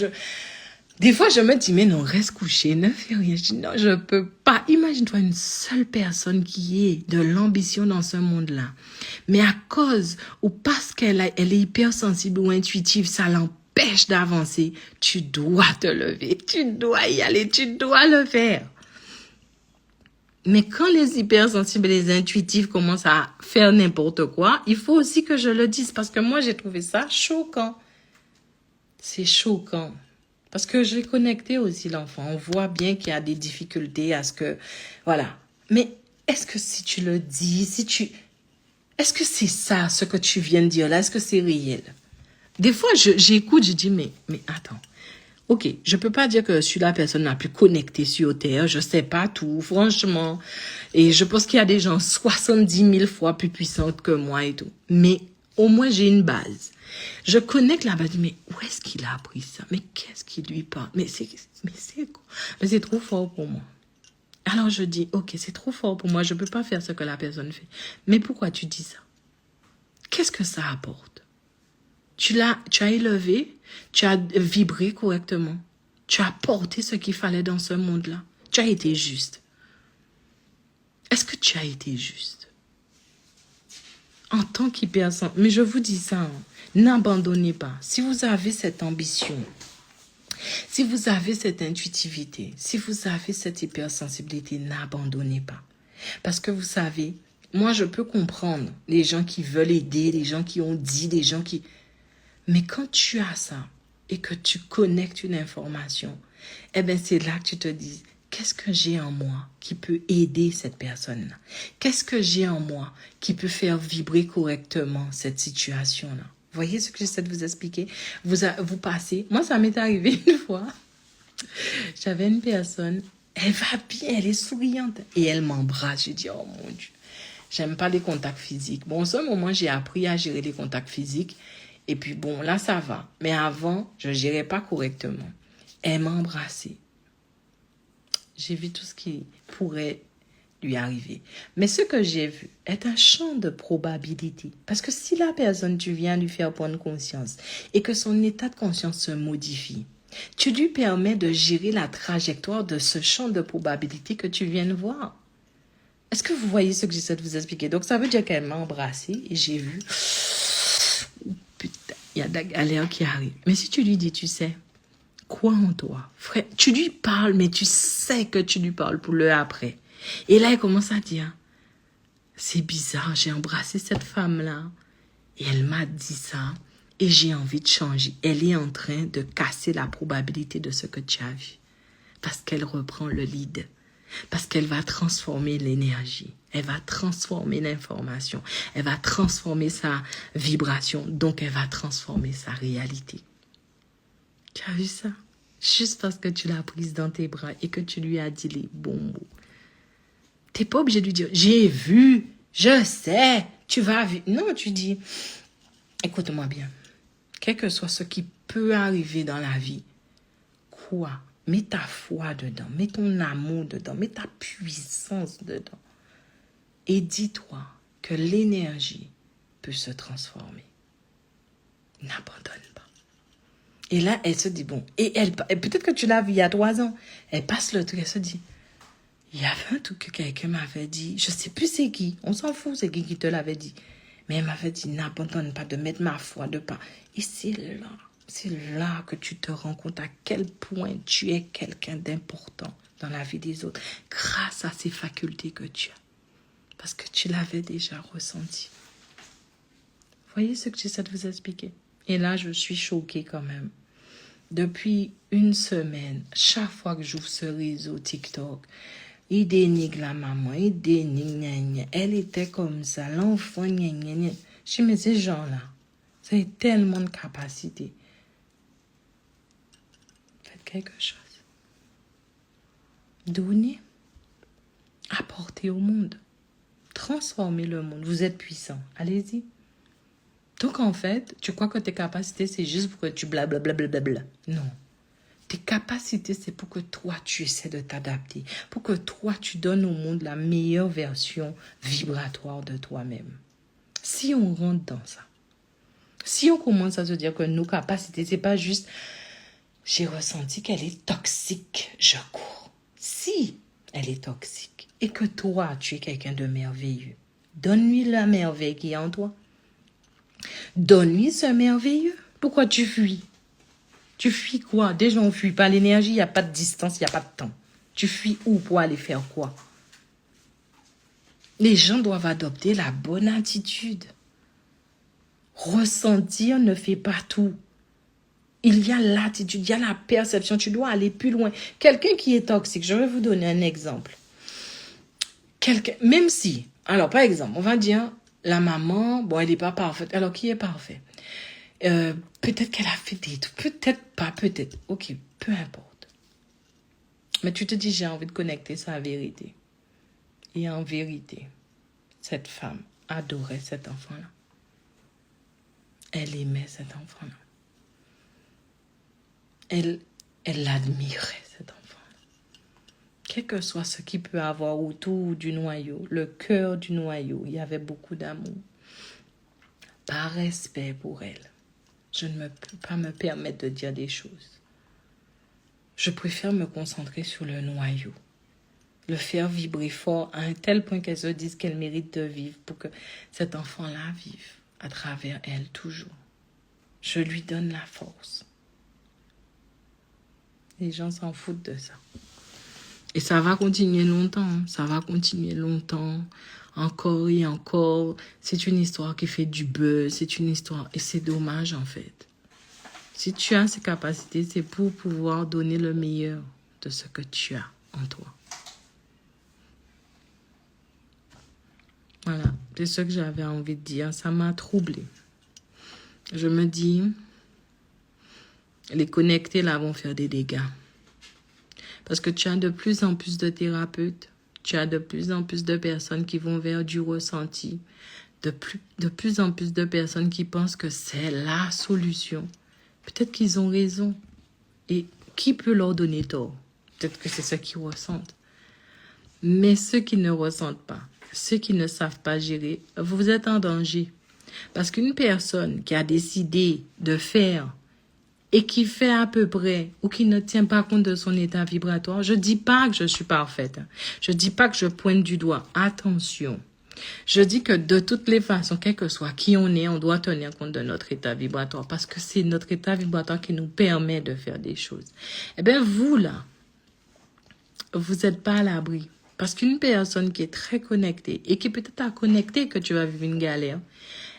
Des fois, je me dis, mais non, reste couché, ne fais rien. Je dis, non, je ne peux pas. Imagine-toi une seule personne qui ait de l'ambition dans ce monde-là. Mais à cause ou parce qu'elle est hypersensible ou intuitive, ça l'empêche d'avancer. Tu dois te lever, tu dois y aller, tu dois le faire. Mais quand les hypersensibles et les intuitifs commencent à faire n'importe quoi, il faut aussi que je le dise parce que moi, j'ai trouvé ça choquant. C'est choquant. Parce que j'ai connecté aussi l'enfant. On voit bien qu'il y a des difficultés à ce que... Voilà. Mais est-ce que si tu le dis, est-ce que c'est ça, ce que tu viens de dire là? Est-ce que c'est réel? Des fois, j'écoute, je dis, mais attends. Ok, je peux pas dire que je suis la personne la plus connectée sur Terre. Je sais pas tout, franchement. Et je pense qu'il y a des gens 70 000 fois plus puissantes que moi et tout. Mais au moins, j'ai une base. Je connecte la base. Mais où est-ce qu'il a appris ça? Mais qu'est-ce qui lui parle? Mais c'est quoi? Mais c'est trop fort pour moi. Alors je dis, ok, c'est trop fort pour moi. Je peux pas faire ce que la personne fait. Mais pourquoi tu dis ça? Qu'est-ce que ça apporte? Tu as élevé, tu as vibré correctement. Tu as porté ce qu'il fallait dans ce monde-là. Tu as été juste. Est-ce que tu as été juste? En tant qu'hypersensible, mais je vous dis ça, hein, n'abandonnez pas. Si vous avez cette ambition, si vous avez cette intuitivité, si vous avez cette hypersensibilité, n'abandonnez pas. Parce que vous savez, moi je peux comprendre les gens qui veulent aider, les gens qui ont dit, les gens qui... Mais quand tu as ça et que tu connectes une information, eh bien c'est là que tu te dis, qu'est-ce que j'ai en moi qui peut aider cette personne-là? Qu'est-ce que j'ai en moi qui peut faire vibrer correctement cette situation-là? Vous voyez ce que j'essaie de vous expliquer? Vous passez... Moi, ça m'est arrivé une fois. J'avais une personne, elle va bien, elle est souriante. Et elle m'embrasse. J'ai dit, oh mon Dieu, j'aime pas les contacts physiques. Bon, en ce moment, j'ai appris à gérer les contacts physiques. Et puis bon, là, ça va. Mais avant, je ne gérais pas correctement. Elle m'a embrassée. J'ai vu tout ce qui pourrait lui arriver. Mais ce que j'ai vu est un champ de probabilité. Parce que si la personne, tu viens lui faire prendre conscience et que son état de conscience se modifie, tu lui permets de gérer la trajectoire de ce champ de probabilité que tu viens de voir. Est-ce que vous voyez ce que j'essaie de vous expliquer? Donc, ça veut dire qu'elle m'a embrassée et j'ai vu... Putain, il y a de la galère qui arrive. Mais si tu lui dis, tu sais, crois en toi. Frère, tu lui parles, mais tu sais que tu lui parles pour le après. Et là, elle commence à dire, c'est bizarre, j'ai embrassé cette femme-là. Et elle m'a dit ça. Et j'ai envie de changer. Elle est en train de casser la probabilité de ce que tu as vu. Parce qu'elle reprend le lead. Parce qu'elle va transformer l'énergie. Elle va transformer l'information. Elle va transformer sa vibration. Donc, elle va transformer sa réalité. Tu as vu ça? Juste parce que tu l'as prise dans tes bras et que tu lui as dit les bons mots. Tu n'es pas obligé de lui dire, j'ai vu, je sais, tu vas vivre. Non, tu dis, écoute-moi bien. Quel que soit ce qui peut arriver dans la vie, quoi? Mets ta foi dedans, mets ton amour dedans, mets ta puissance dedans. Et dis-toi que l'énergie peut se transformer. N'abandonne pas. Et là, elle se dit, bon, et peut-être que tu l'as vu il y a 3 ans, elle passe le truc, elle se dit, il y avait un truc que quelqu'un m'avait dit, je ne sais plus c'est qui, on s'en fout, c'est qui te l'avait dit. Mais elle m'avait dit, n'abandonne pas de mettre ma foi de pas. Et c'est là que tu te rends compte à quel point tu es quelqu'un d'important dans la vie des autres, grâce à ces facultés que tu as. Parce que tu l'avais déjà ressenti. Vous voyez ce que j'essaie de vous expliquer? Et là, je suis choquée quand même. Depuis 1 semaine, chaque fois que j'ouvre ce réseau TikTok, il dénigre la maman, il dénigre gna gna. Elle était comme ça, l'enfant gna gna gna. Je dis, mais ces gens-là, ça a tellement de capacité. Faites quelque chose. Donnez. Apportez au monde. Transformez le monde. Vous êtes puissant. Allez-y. Donc, en fait, tu crois que tes capacités, c'est juste pour que tu blablabla. Non. Tes capacités, c'est pour que toi, tu essaies de t'adapter. Pour que toi, tu donnes au monde la meilleure version vibratoire de toi-même. Si on rentre dans ça, si on commence à se dire que nos capacités, c'est pas juste « j'ai ressenti qu'elle est toxique, je cours ». Si elle est toxique et que toi, tu es quelqu'un de merveilleux, donne-lui la merveille qui est en toi. Donne-lui ce merveilleux. Pourquoi tu fuis? Tu fuis quoi? Déjà, on ne fuit pas l'énergie, il n'y a pas de distance, il n'y a pas de temps. Tu fuis où pour aller faire quoi? Les gens doivent adopter la bonne attitude. Ressentir ne fait pas tout. Il y a l'attitude, il y a la perception, tu dois aller plus loin. Quelqu'un qui est toxique, je vais vous donner un exemple. Même si, alors par exemple, on va dire, la maman, bon, elle n'est pas parfaite. Alors, qui est parfait? Peut-être qu'elle a fait des trucs, peut-être pas, peut-être. Ok, Peu importe. Mais tu te dis, j'ai envie de connecter sa vérité. Et en vérité, cette femme adorait cet enfant-là. Elle aimait cet enfant-là. Elle admirait cet enfant-là. Quel que soit ce qu'il peut avoir autour du noyau, le cœur du noyau, il y avait beaucoup d'amour. Par respect pour elle, je ne peux pas me permettre de dire des choses. Je préfère me concentrer sur le noyau. Le faire vibrer fort à un tel point qu'elle se dise qu'elle mérite de vivre pour que cet enfant-là vive à travers elle toujours. Je lui donne la force. Les gens s'en foutent de ça. Et ça va continuer longtemps. Ça va continuer longtemps. Encore et encore. C'est une histoire qui fait du buzz. C'est une histoire... Et c'est dommage en fait. Si tu as ces capacités, c'est pour pouvoir donner le meilleur de ce que tu as en toi. Voilà, c'est ce que j'avais envie de dire. Ça m'a troublée. Je me dis, les connectés là vont faire des dégâts. Parce que tu as de plus en plus de thérapeutes. Tu as de plus en plus de personnes qui vont vers du ressenti. De plus en plus de personnes qui pensent que c'est la solution. Peut-être qu'ils ont raison. Et qui peut leur donner tort? Peut-être que c'est ceux qui ressentent. Mais ceux qui ne ressentent pas, ceux qui ne savent pas gérer, vous êtes en danger. Parce qu'une personne qui a décidé de faire et qui fait à peu près ou qui ne tient pas compte de son état vibratoire, je ne dis pas que je suis parfaite. Je ne dis pas que je pointe du doigt. Attention. Je dis que de toutes les façons, quel que soit qui on est, on doit tenir compte de notre état vibratoire parce que c'est notre état vibratoire qui nous permet de faire des choses. Eh bien, vous, là, vous n'êtes pas à l'abri. Parce qu'une personne qui est très connectée et qui peut-être a connecté que tu vas vivre une galère,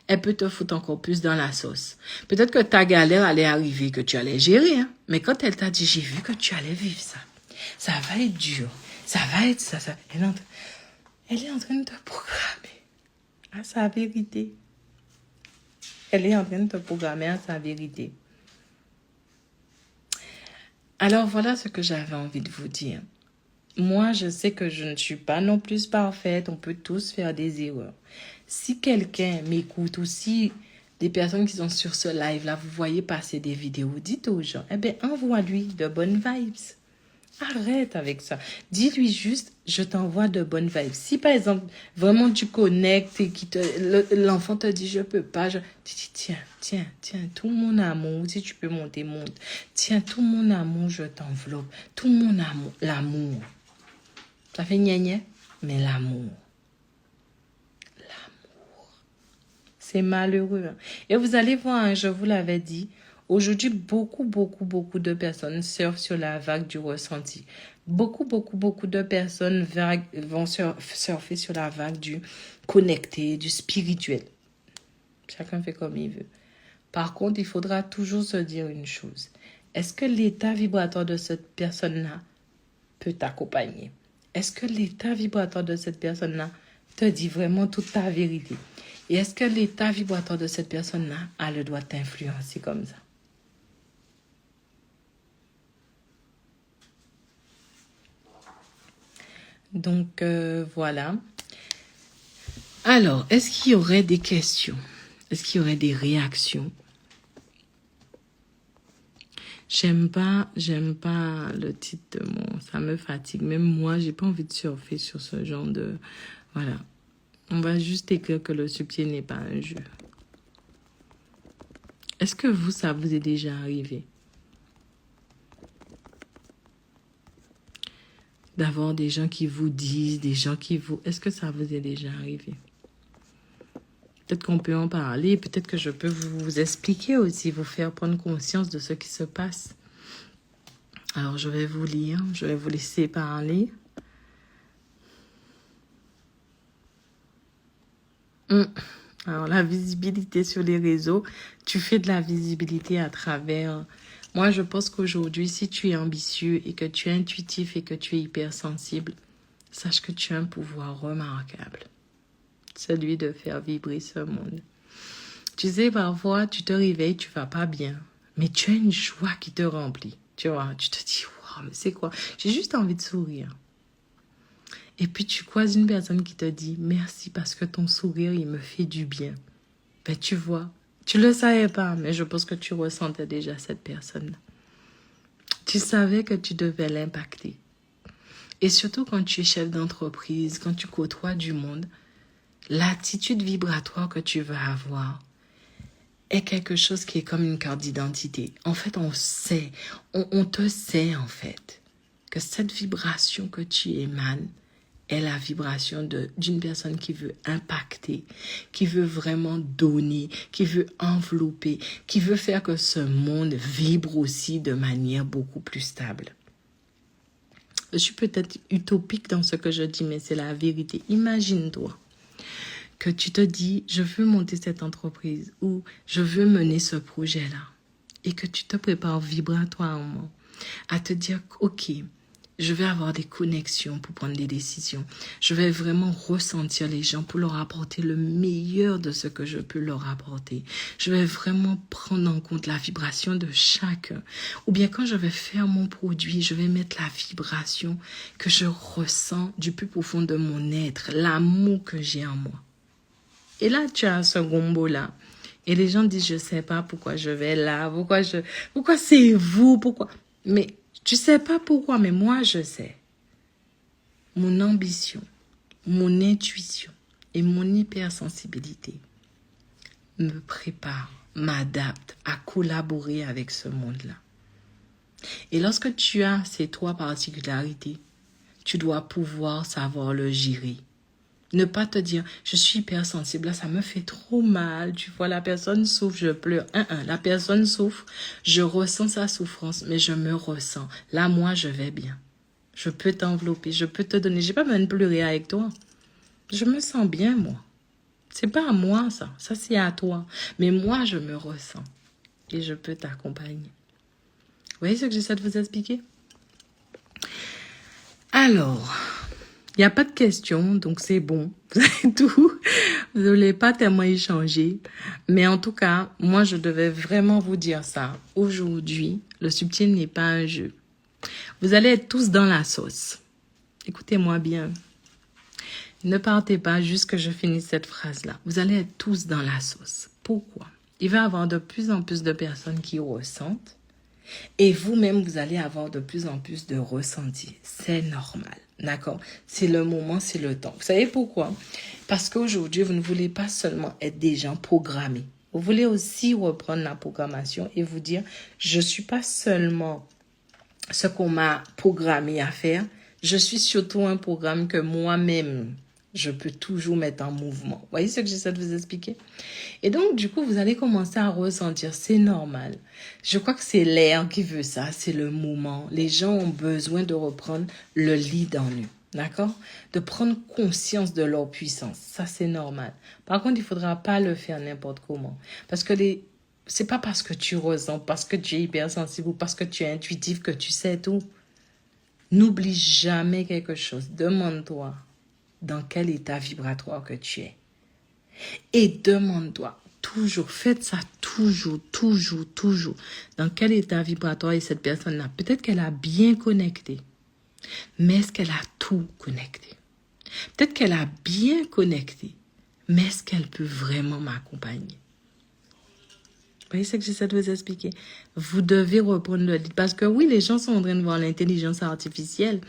elle peut te foutre encore plus dans la sauce. Peut-être que ta galère allait arriver, que tu allais gérer, hein? Mais quand elle t'a dit, j'ai vu que tu allais vivre ça, ça va être dur, ça va être ça. Elle est en train de te programmer à sa vérité. Elle est en train de te programmer à sa vérité. Alors voilà ce que j'avais envie de vous dire. Moi, je sais que je ne suis pas non plus parfaite. On peut tous faire des erreurs. Si quelqu'un m'écoute ou si des personnes qui sont sur ce live-là, vous voyez passer des vidéos, dites aux gens, eh bien, envoie-lui de bonnes vibes. Arrête avec ça. Dis-lui juste, je t'envoie de bonnes vibes. Si par exemple, vraiment tu connectes et l'enfant te dit, je peux pas, tu dis, tiens, tout mon amour, si tu peux monter. Tiens, tout mon amour, je t'enveloppe. Tout mon amour, l'amour. Ça fait gna mais l'amour. C'est malheureux. Hein. Et vous allez voir, hein, je vous l'avais dit, aujourd'hui, beaucoup de personnes surfent sur la vague du ressenti. Beaucoup de personnes vont surfer sur la vague du connecté, du spirituel. Chacun fait comme il veut. Par contre, il faudra toujours se dire une chose. Est-ce que l'état vibratoire de cette personne-là peut t'accompagner? Est-ce que l'état vibratoire de cette personne-là te dit vraiment toute ta vérité? Et est-ce que l'état vibratoire de cette personne-là a le droit t'influencer comme ça? Donc, voilà. Alors, est-ce qu'il y aurait des questions? Est-ce qu'il y aurait des réactions? J'aime pas le titre de ça me fatigue. Même moi, j'ai pas envie de surfer sur ce genre de... Voilà. On va juste écrire que le subtil n'est pas un jeu. Est-ce que vous, ça vous est déjà arrivé? D'avoir des gens qui vous disent, des gens qui vous... Est-ce que ça vous est déjà arrivé? Peut-être qu'on peut en parler. Peut-être que je peux vous expliquer aussi, vous faire prendre conscience de ce qui se passe. Alors, je vais vous lire. Je vais vous laisser parler. Alors, la visibilité sur les réseaux, tu fais de la visibilité à travers... Moi, je pense qu'aujourd'hui, si tu es ambitieux et que tu es intuitif et que tu es hypersensible, sache que tu as un pouvoir remarquable. Celui de faire vibrer ce monde. Tu sais, parfois, tu te réveilles, tu vas pas bien, mais tu as une joie qui te remplit. Tu vois, tu te dis, waouh, mais c'est quoi? J'ai juste envie de sourire. Et puis tu croises une personne qui te dit, merci parce que ton sourire, il me fait du bien. Ben tu vois, tu le savais pas, mais je pense que tu ressentais déjà cette personne-là. Tu savais que tu devais l'impacter. Et surtout quand tu es chef d'entreprise, quand tu côtoies du monde, l'attitude vibratoire que tu veux avoir est quelque chose qui est comme une carte d'identité. En fait, on sait, on te sait en fait, que cette vibration que tu émanes est la vibration d'une personne qui veut impacter, qui veut vraiment donner, qui veut envelopper, qui veut faire que ce monde vibre aussi de manière beaucoup plus stable. Je suis peut-être utopique dans ce que je dis, mais c'est la vérité. Imagine-toi que tu te dis, je veux monter cette entreprise ou je veux mener ce projet-là et que tu te prépares vibratoirement à te dire, ok, je vais avoir des connexions pour prendre des décisions. Je vais vraiment ressentir les gens pour leur apporter le meilleur de ce que je peux leur apporter. Je vais vraiment prendre en compte la vibration de chacun. Ou bien quand je vais faire mon produit, je vais mettre la vibration que je ressens du plus profond de mon être, l'amour que j'ai en moi. Et là, tu as ce gombo-là. Et les gens disent, je sais pas pourquoi je vais là, pourquoi c'est vous, pourquoi. Mais tu sais pas pourquoi, mais moi, je sais. Mon ambition, mon intuition et mon hypersensibilité me préparent, m'adaptent à collaborer avec ce monde-là. Et lorsque tu as ces trois particularités, tu dois pouvoir savoir le gérer. Ne pas te dire, je suis hypersensible, là, ça me fait trop mal. Tu vois, la personne souffre, je pleure. La personne souffre, je ressens sa souffrance, mais je me ressens. Là, moi, je vais bien. Je peux t'envelopper, je peux te donner. J'ai pas besoin de pleurer avec toi. Je me sens bien, moi. C'est pas à moi, ça. Ça, c'est à toi. Mais moi, je me ressens. Et je peux t'accompagner. Vous voyez ce que j'essaie de vous expliquer? Alors, il n'y a pas de questions, donc c'est bon. Vous avez tout. Vous n'allez pas tellement échanger. Mais en tout cas, moi, je devais vraiment vous dire ça. Aujourd'hui, le subtil n'est pas un jeu. Vous allez être tous dans la sauce. Écoutez-moi bien. Ne partez pas juste que je finisse cette phrase-là. Vous allez être tous dans la sauce. Pourquoi? Il va y avoir de plus en plus de personnes qui ressentent. Et vous-même, vous allez avoir de plus en plus de ressentis. C'est normal. D'accord? C'est le moment, c'est le temps. Vous savez pourquoi? Parce qu'aujourd'hui, vous ne voulez pas seulement être des gens programmés. Vous voulez aussi reprendre la programmation et vous dire, je ne suis pas seulement ce qu'on m'a programmé à faire, je suis surtout un programme que moi-même, je peux toujours mettre en mouvement. Vous voyez ce que j'essaie de vous expliquer? Et donc, du coup, vous allez commencer à ressentir, c'est normal. Je crois que c'est l'air qui veut ça, c'est le moment. Les gens ont besoin de reprendre le lead en eux, d'accord? De prendre conscience de leur puissance. Ça, c'est normal. Par contre, il ne faudra pas le faire n'importe comment. Parce que c'est pas parce que tu ressens, parce que tu es hypersensible ou parce que tu es intuitif que tu sais tout. N'oublie jamais quelque chose. Demande-toi dans quel état vibratoire que tu es. Et demande-toi toujours, faites ça toujours. Dans quel état vibratoire est cette personne-là? Peut-être qu'elle a bien connecté, mais est-ce qu'elle a tout connecté? Peut-être qu'elle a bien connecté, mais est-ce qu'elle peut vraiment m'accompagner? Vous voyez ce que j'essaie de vous expliquer? Vous devez reprendre le lead. Parce que oui, les gens sont en train de voir l'intelligence artificielle,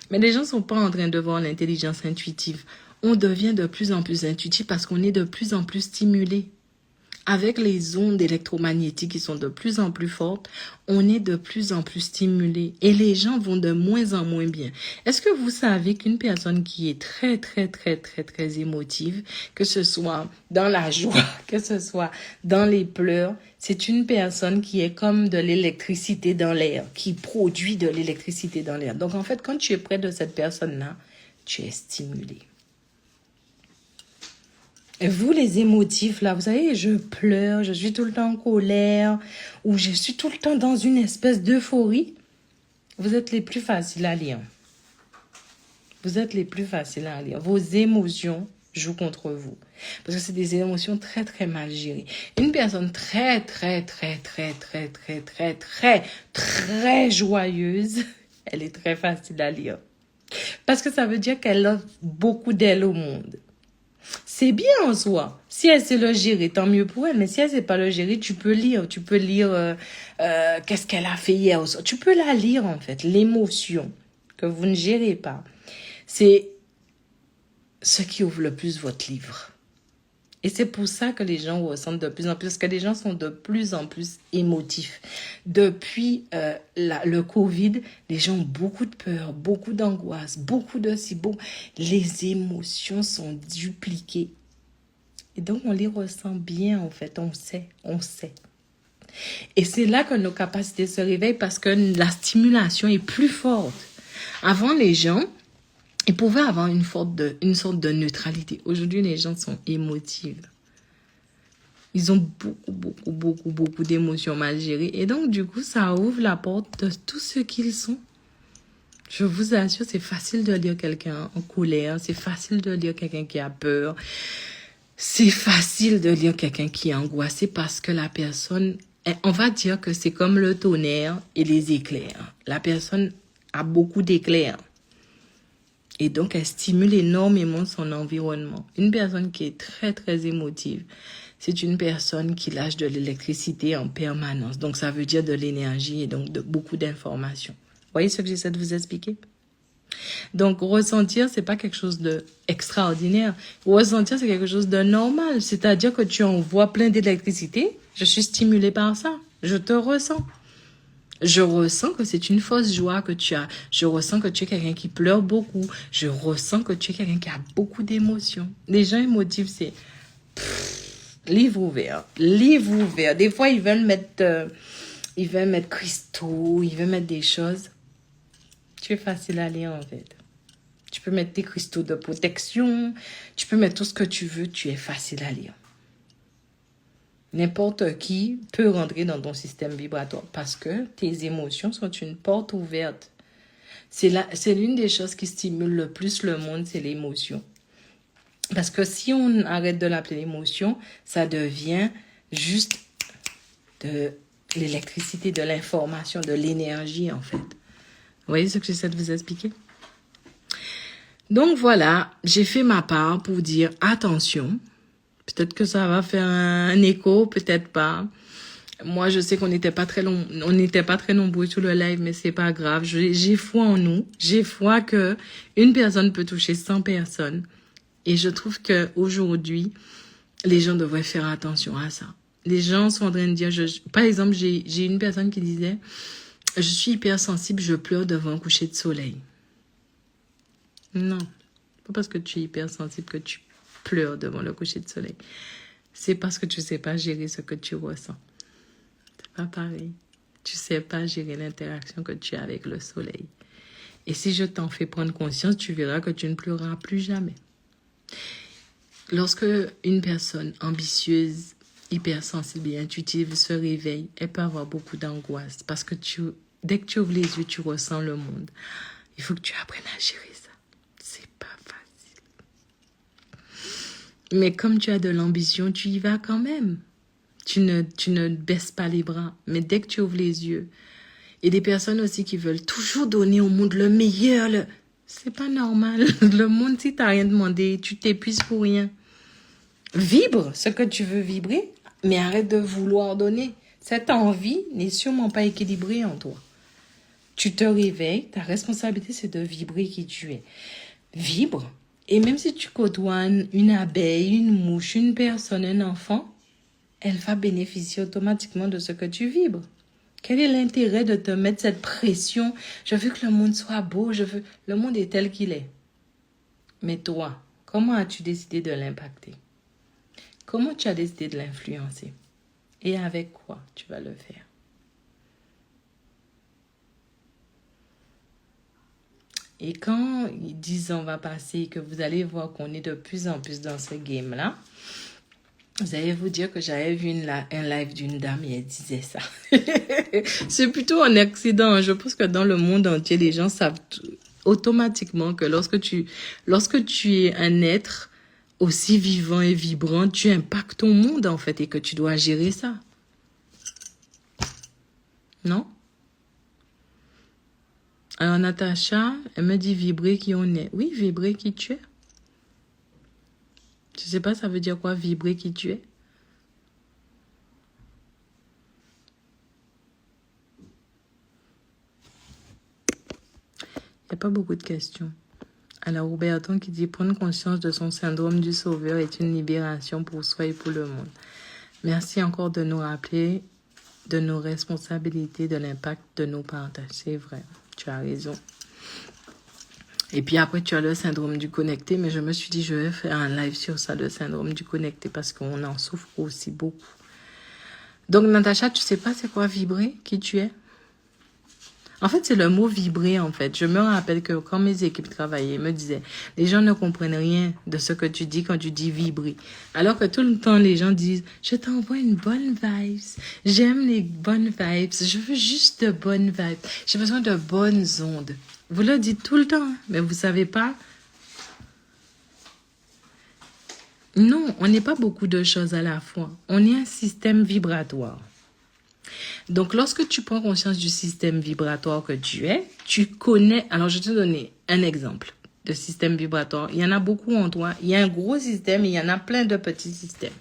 mais les gens ne sont pas en train de voir l'intelligence intuitive. On devient de plus en plus intuitif parce qu'on est de plus en plus stimulé. Avec les ondes électromagnétiques qui sont de plus en plus fortes, on est de plus en plus stimulé et les gens vont de moins en moins bien. Est-ce que vous savez qu'une personne qui est très émotive, que ce soit dans la joie, que ce soit dans les pleurs, c'est une personne qui est comme de l'électricité dans l'air, qui produit de l'électricité dans l'air. Donc en fait, quand tu es près de cette personne-là, tu es stimulé. Et vous, les émotifs, là, vous savez, je pleure, je suis tout le temps en colère, ou je suis tout le temps dans une espèce d'euphorie. Vous êtes les plus faciles à lire. Vous êtes les plus faciles à lire. Vos émotions, joue contre vous. Parce que c'est des émotions très, très mal gérées. Une personne très, très, très, très, très, très, très, très, très joyeuse, elle est très facile à lire. Parce que ça veut dire qu'elle offre beaucoup d'elle au monde. C'est bien en soi. Si elle sait le gérer, tant mieux pour elle. Mais si elle sait pas le gérer, tu peux lire. Tu peux lire qu'est-ce qu'elle a fait hier. Tu peux la lire, en fait. L'émotion que vous ne gérez pas. C'est ce qui ouvre le plus votre livre. Et c'est pour ça que les gens ressentent de plus en plus, parce que les gens sont de plus en plus émotifs. Depuis le Covid, les gens ont beaucoup de peur, beaucoup d'angoisse, beaucoup de si bon. Les émotions sont dupliquées. Et donc, on les ressent bien, en fait. On sait. Et c'est là que nos capacités se réveillent parce que la stimulation est plus forte. Avant, les gens, ils pouvaient avoir une sorte de neutralité. Aujourd'hui, les gens sont émotifs. Ils ont beaucoup d'émotions mal gérées. Et donc, du coup, ça ouvre la porte de tout ce qu'ils sont. Je vous assure, c'est facile de lire quelqu'un en colère. C'est facile de lire quelqu'un qui a peur. C'est facile de lire quelqu'un qui est angoissé parce que la personne, on va dire que c'est comme le tonnerre et les éclairs. La personne a beaucoup d'éclairs. Et donc, elle stimule énormément son environnement. Une personne qui est très, très émotive, c'est une personne qui lâche de l'électricité en permanence. Donc, ça veut dire de l'énergie et donc de beaucoup d'informations. Vous voyez ce que j'essaie de vous expliquer? Donc, ressentir, c'est pas quelque chose d'extraordinaire. Ressentir, c'est quelque chose de normal. C'est-à-dire que tu envoies plein d'électricité. Je suis stimulée par ça. Je te ressens. Je ressens que c'est une fausse joie que tu as. Je ressens que tu es quelqu'un qui pleure beaucoup. Je ressens que tu es quelqu'un qui a beaucoup d'émotions. Les gens émotifs, c'est livre ouvert. Livre ouvert. Des fois, ils veulent mettre cristaux, ils veulent mettre des choses. Tu es facile à lire, en fait. Tu peux mettre tes cristaux de protection. Tu peux mettre tout ce que tu veux. Tu es facile à lire. N'importe qui peut rentrer dans ton système vibratoire parce que tes émotions sont une porte ouverte. C'est l'une des choses qui stimule le plus le monde, c'est l'émotion. Parce que si on arrête de l'appeler l'émotion, ça devient juste de l'électricité, de l'information, de l'énergie en fait. Vous voyez ce que j'essaie de vous expliquer? Donc voilà, j'ai fait ma part pour dire attention. Peut-être que ça va faire un écho, peut-être pas. Moi, je sais qu'on n'était pas très nombreux sur le live, mais c'est pas grave. J'ai foi en nous. J'ai foi que une personne peut toucher 100 personnes. Et je trouve que aujourd'hui, les gens devraient faire attention à ça. Les gens sont en train de dire, par exemple, j'ai une personne qui disait, je suis hypersensible, je pleure devant un coucher de soleil. Non, pas parce que tu es hypersensible que tu pleures devant le coucher de soleil. C'est parce que tu ne sais pas gérer ce que tu ressens. C'est pas pareil. Tu ne sais pas gérer l'interaction que tu as avec le soleil. Et si je t'en fais prendre conscience, tu verras que tu ne pleureras plus jamais. Lorsque une personne ambitieuse, hypersensible et intuitive se réveille, elle peut avoir beaucoup d'angoisse parce que dès que tu ouvres les yeux, tu ressens le monde. Il faut que tu apprennes à gérer ça. C'est pas facile. Mais comme tu as de l'ambition, tu y vas quand même. Tu ne baisses pas les bras. Mais dès que tu ouvres les yeux, et des personnes aussi qui veulent toujours donner au monde le meilleur, c'est pas normal. Le monde, si tu n'as rien demandé, tu t'épuises pour rien. Vibre ce que tu veux vibrer, mais arrête de vouloir donner. Cette envie n'est sûrement pas équilibrée en toi. Tu te réveilles, ta responsabilité, c'est de vibrer qui tu es. Vibre. Et même si tu côtoies une abeille, une mouche, une personne, un enfant, elle va bénéficier automatiquement de ce que tu vibres. Quel est l'intérêt de te mettre cette pression? Je veux que le monde soit beau, le monde est tel qu'il est. Mais toi, comment as-tu décidé de l'impacter? Comment tu as décidé de l'influencer? Et avec quoi tu vas le faire? Et quand 10 ans va passer et que vous allez voir qu'on est de plus en plus dans ce game-là, vous allez vous dire que j'avais vu un live d'une dame et elle disait ça. C'est plutôt un accident. Je pense que dans le monde entier, les gens savent automatiquement que lorsque tu es un être aussi vivant et vibrant, tu impactes ton monde en fait et que tu dois gérer ça. Non? Alors Natacha, elle me dit vibrer qui on est. Oui, vibrer qui tu es. Je sais pas, ça veut dire quoi, vibrer qui tu es? Il n'y a pas beaucoup de questions. Alors, Roberton qui dit prendre conscience de son syndrome du sauveur est une libération pour soi et pour le monde. Merci encore de nous rappeler de nos responsabilités, de l'impact de nos partages. C'est vrai, tu as raison. Et puis après, tu as le syndrome du connecté, mais je me suis dit, je vais faire un live sur ça, le syndrome du connecté, parce qu'on en souffre aussi beaucoup. Donc, Natacha, tu sais pas c'est quoi vibrer, qui tu es? En fait, c'est le mot vibrer, en fait. Je me rappelle que quand mes équipes travaillaient, ils me disaient, les gens ne comprennent rien de ce que tu dis quand tu dis vibrer. Alors que tout le temps, les gens disent, je t'envoie une bonne vibes. J'aime les bonnes vibes. Je veux juste de bonnes vibes. J'ai besoin de bonnes ondes. Vous le dites tout le temps, mais vous savez pas. Non, on n'est pas beaucoup de choses à la fois. On est un système vibratoire. Donc, lorsque tu prends conscience du système vibratoire que tu es, tu connais... Alors, je vais te donner un exemple de système vibratoire. Il y en a beaucoup en toi. Il y a un gros système et il y en a plein de petits systèmes.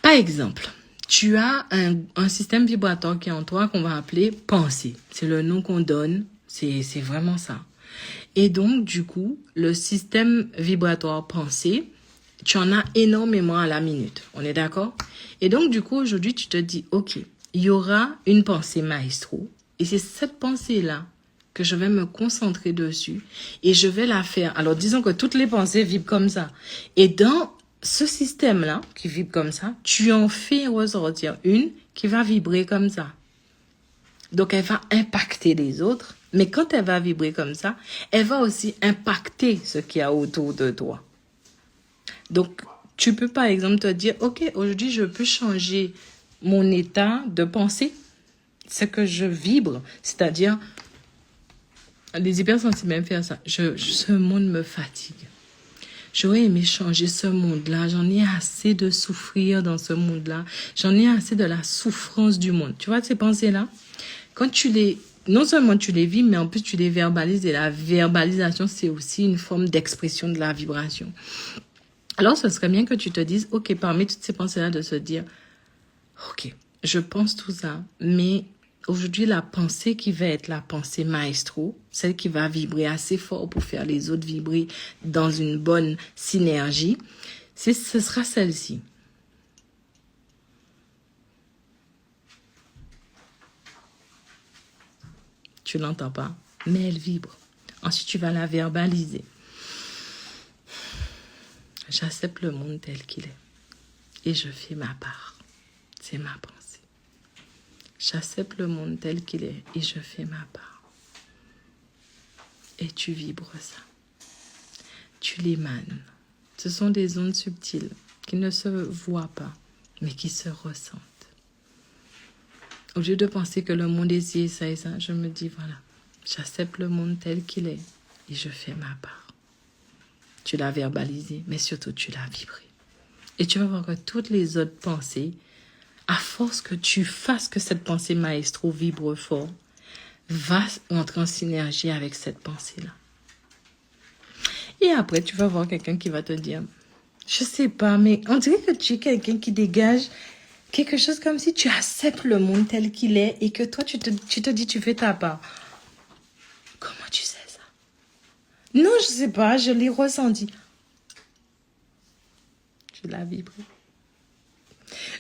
Par exemple, tu as un système vibratoire qui est en toi qu'on va appeler pensée. C'est le nom qu'on donne. C'est vraiment ça. Et donc, du coup, le système vibratoire pensée, tu en as énormément à la minute. On est d'accord? Et donc, du coup, aujourd'hui, tu te dis, OK, il y aura une pensée maestro. Et c'est cette pensée-là que je vais me concentrer dessus. Et je vais la faire. Alors, disons que toutes les pensées vibrent comme ça. Et dans ce système-là, qui vibre comme ça, tu en fais ressortir une qui va vibrer comme ça. Donc, elle va impacter les autres. Mais quand elle va vibrer comme ça, elle va aussi impacter ce qu'il y a autour de toi. Donc, tu peux par exemple te dire, OK, aujourd'hui, je peux changer mon état de pensée, ce que je vibre, c'est-à-dire, les hypersensibles aiment faire ça. Ce monde me fatigue. J'aurais aimé changer ce monde-là. J'en ai assez de souffrir dans ce monde-là. J'en ai assez de la souffrance du monde. Tu vois ces pensées-là? Quand non seulement tu les vis, mais en plus tu les verbalises. Et la verbalisation, c'est aussi une forme d'expression de la vibration. Alors, ce serait bien que tu te dises, OK, parmi toutes ces pensées-là, de se dire, OK, je pense tout ça, mais aujourd'hui, la pensée qui va être la pensée maestro, celle qui va vibrer assez fort pour faire les autres vibrer dans une bonne synergie, ce sera celle-ci. Tu l'entends pas, mais elle vibre. Ensuite, tu vas la verbaliser. J'accepte le monde tel qu'il est. Et je fais ma part. C'est ma pensée. J'accepte le monde tel qu'il est. Et je fais ma part. Et tu vibres ça. Tu l'émanes. Ce sont des ondes subtiles qui ne se voient pas, mais qui se ressentent. Au lieu de penser que le monde est ci et ça et ça, je me dis, voilà, j'accepte le monde tel qu'il est. Et je fais ma part. Tu l'as verbalisé, mais surtout tu l'as vibré. Et tu vas voir que toutes les autres pensées, à force que tu fasses que cette pensée maestro vibre fort, va entrer en synergie avec cette pensée-là. Et après, tu vas voir quelqu'un qui va te dire, je sais pas, mais on dirait que tu es quelqu'un qui dégage quelque chose comme si tu acceptes le monde tel qu'il est et que toi, tu te dis, tu fais ta part. Comment tu sais ça? Non, je sais pas, je l'ai ressenti. Tu l'as vibré.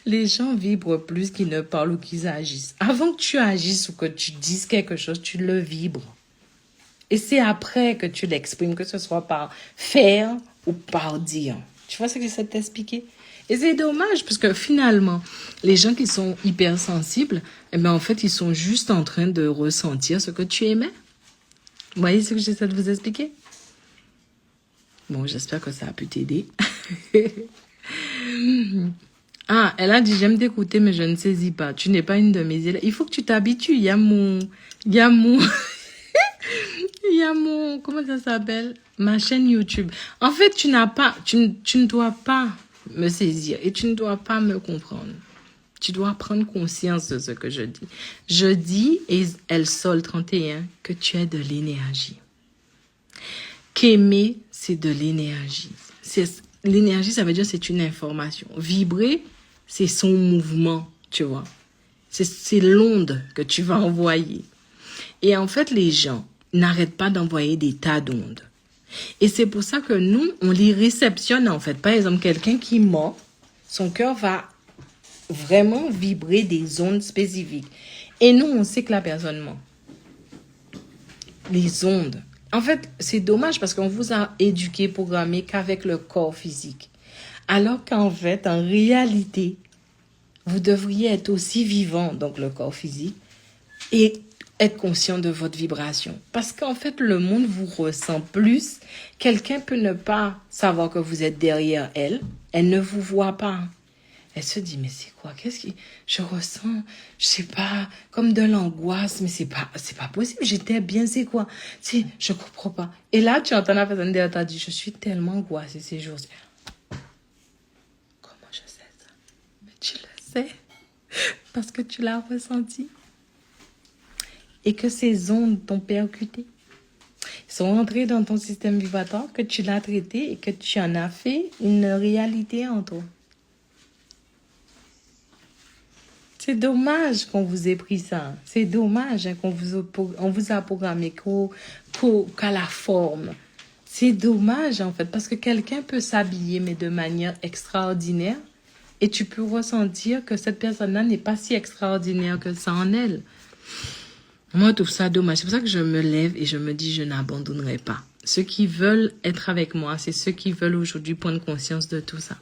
Les gens vibrent plus qu'ils ne parlent ou qu'ils agissent. Avant que tu agisses ou que tu dises quelque chose, tu le vibres. Et c'est après que tu l'exprimes, que ce soit par faire ou par dire. Tu vois ce que j'essaie de t'expliquer? Et c'est dommage parce que finalement, les gens qui sont hypersensibles, eh ben en fait, ils sont juste en train de ressentir ce que tu aimais. Vous voyez ce que j'essaie de vous expliquer? Bon, j'espère que ça a pu t'aider. Ah, elle a dit, j'aime t'écouter, mais je ne saisis pas. Tu n'es pas une de mes élèves. Il faut que tu t'habitues. Il y a mon Il y a mon, comment ça s'appelle? Ma chaîne YouTube. En fait, tu ne dois pas me saisir et tu ne dois pas me comprendre. Tu dois prendre conscience de ce que je dis. Je dis, et El Sol 31, que tu es de l'énergie. Qu'aimer, c'est de l'énergie. L'énergie, ça veut dire c'est une information. Vibrer, c'est son mouvement, tu vois. C'est l'onde que tu vas envoyer. Et en fait, les gens n'arrêtent pas d'envoyer des tas d'ondes. Et c'est pour ça que nous, on les réceptionne en fait. Par exemple, quelqu'un qui ment, son cœur va vraiment vibrer des ondes spécifiques. Et nous, on sait que la personne ment. Les ondes. En fait, c'est dommage parce qu'on vous a éduqué, programmé qu'avec le corps physique. Alors qu'en fait, en réalité, vous devriez être aussi vivant, donc le corps physique, et être conscient de votre vibration. Parce qu'en fait, le monde vous ressent plus. Quelqu'un peut ne pas savoir que vous êtes derrière elle. Elle ne vous voit pas. Elle se dit, mais c'est quoi? Qu'est-ce qui... Je ressens, je sais pas, comme de l'angoisse, mais c'est pas possible. J'étais bien, c'est quoi? Je comprends pas. Et là, tu entends la personne derrière, t'as dit, je suis tellement angoissée ces jours-ci. Comment je sais ça? Mais tu le sais. Parce que tu l'as ressenti. Et que ces ondes t'ont percuté. Ils sont entrés dans ton système vibratoire, que tu l'as traité et que tu en as fait une réalité en toi. C'est dommage qu'on vous ait pris ça. C'est dommage qu'on vous a programmé qu'à la forme. C'est dommage en fait parce que quelqu'un peut s'habiller mais de manière extraordinaire et tu peux ressentir que cette personne-là n'est pas si extraordinaire que ça en elle. Moi, je trouve ça dommage. C'est pour ça que je me lève et je me dis je n'abandonnerai pas. Ceux qui veulent être avec moi, c'est ceux qui veulent aujourd'hui prendre conscience de tout ça.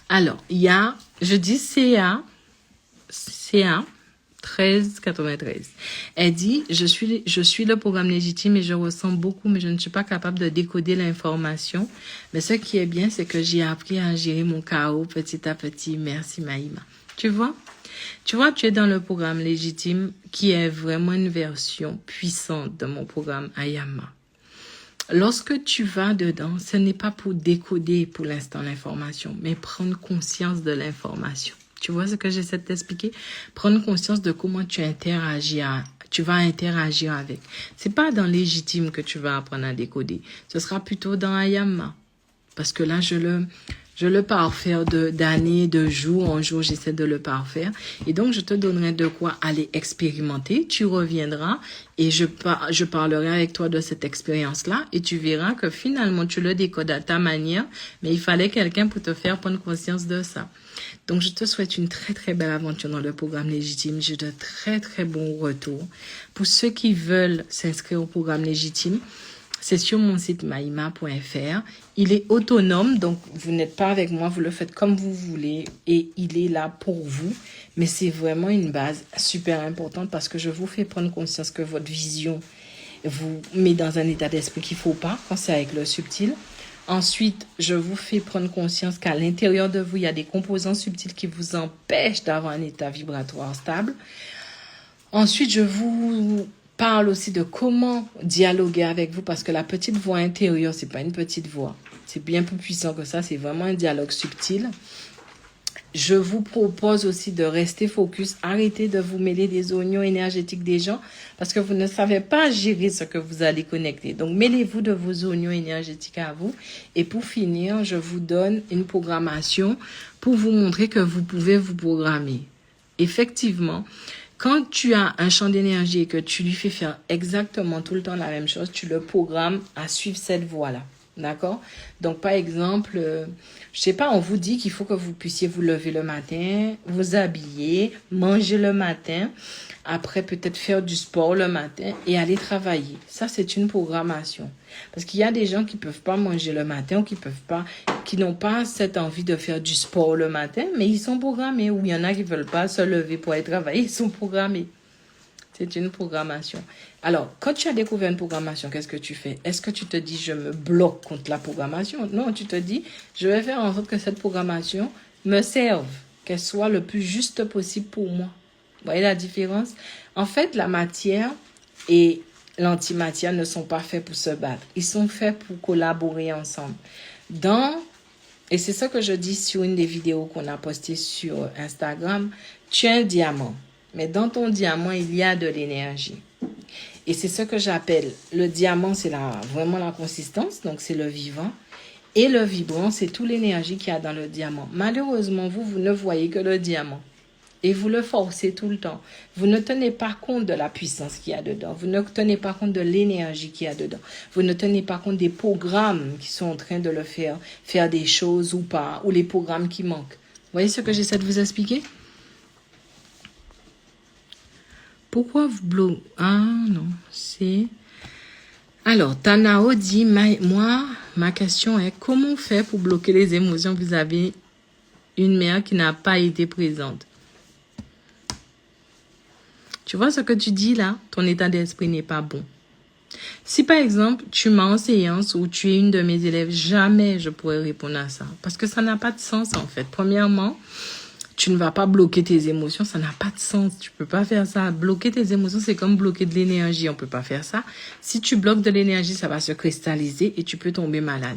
Alors, il y a, je dis CA 1393. Elle dit, je suis le programme légitime et je ressens beaucoup, mais je ne suis pas capable de décoder l'information. Mais ce qui est bien, c'est que j'ai appris à gérer mon chaos petit à petit. Merci Maïma. Tu vois, tu es dans le programme légitime qui est vraiment une version puissante de mon programme Ayama. Lorsque tu vas dedans, ce n'est pas pour décoder pour l'instant l'information, mais prendre conscience de l'information. Tu vois ce que j'essaie de t'expliquer? Prendre conscience de comment tu vas interagir avec. C'est pas dans légitime que tu vas apprendre à décoder. Ce sera plutôt dans Ayama. Parce que là, je le parfaire d'années, de jour en jour, j'essaie de le parfaire. Et donc, je te donnerai de quoi aller expérimenter. Tu reviendras et je parlerai avec toi de cette expérience-là. Et tu verras que finalement, tu le décodes à ta manière. Mais il fallait quelqu'un pour te faire prendre conscience de ça. Donc, je te souhaite une très, très belle aventure dans le programme légitime. J'ai de très, très bons retours. Pour ceux qui veulent s'inscrire au programme légitime, c'est sur mon site maïma.fr. Il est autonome, donc vous n'êtes pas avec moi, vous le faites comme vous voulez et il est là pour vous. Mais c'est vraiment une base super importante parce que je vous fais prendre conscience que votre vision vous met dans un état d'esprit qu'il ne faut pas quand c'est avec le subtil. Ensuite, je vous fais prendre conscience qu'à l'intérieur de vous, il y a des composants subtils qui vous empêchent d'avoir un état vibratoire stable. Ensuite, je vous parle aussi de comment dialoguer avec vous parce que la petite voix intérieure, c'est pas une petite voix. C'est bien plus puissant que ça. C'est vraiment un dialogue subtil. Je vous propose aussi de rester focus. Arrêtez de vous mêler des oignons énergétiques des gens parce que vous ne savez pas gérer ce que vous allez connecter. Donc, mêlez-vous de vos oignons énergétiques à vous. Et pour finir, je vous donne une programmation pour vous montrer que vous pouvez vous programmer. Effectivement, quand tu as un champ d'énergie et que tu lui fais faire exactement tout le temps la même chose, tu le programmes à suivre cette voie-là. D'accord? Donc, par exemple, je sais pas, on vous dit qu'il faut que vous puissiez vous lever le matin, vous habiller, manger le matin, après peut-être faire du sport le matin et aller travailler. Ça, c'est une programmation. Parce qu'il y a des gens qui peuvent pas manger le matin ou qui n'ont pas cette envie de faire du sport le matin, mais ils sont programmés. Ou il y en a qui veulent pas se lever pour aller travailler, ils sont programmés. C'est une programmation. Alors, quand tu as découvert une programmation, qu'est-ce que tu fais? Est-ce que tu te dis, je me bloque contre la programmation? Non, tu te dis, je vais faire en sorte que cette programmation me serve, qu'elle soit le plus juste possible pour moi. Vous voyez la différence? En fait, la matière est l'antimatière ne sont pas faits pour se battre. Ils sont faits pour collaborer ensemble. Et c'est ça que je dis sur une des vidéos qu'on a postées sur Instagram. Tu as un diamant. Mais dans ton diamant, il y a de l'énergie. Et c'est ce que j'appelle, le diamant, c'est vraiment la consistance, donc c'est le vivant. Et le vibrant, c'est toute l'énergie qu'il y a dans le diamant. Malheureusement, vous ne voyez que le diamant. Et vous le forcez tout le temps. Vous ne tenez pas compte de la puissance qu'il y a dedans. Vous ne tenez pas compte de l'énergie qu'il y a dedans. Vous ne tenez pas compte des programmes qui sont en train de le faire des choses ou pas, ou les programmes qui manquent. Vous voyez ce que j'essaie de vous expliquer? Pourquoi vous bloquez? Ah non, c'est... Alors, Tanao dit, ma question est, comment faire pour bloquer les émotions vis-à-vis une mère qui n'a pas été présente? Tu vois ce que tu dis là? Ton état d'esprit n'est pas bon. Si par exemple, tu m'as en séance ou tu es une de mes élèves, jamais je pourrais répondre à ça. Parce que ça n'a pas de sens en fait. Premièrement, tu ne vas pas bloquer tes émotions, ça n'a pas de sens. Tu peux pas faire ça. Bloquer tes émotions, c'est comme bloquer de l'énergie. On peut pas faire ça. Si tu bloques de l'énergie, ça va se cristalliser et tu peux tomber malade.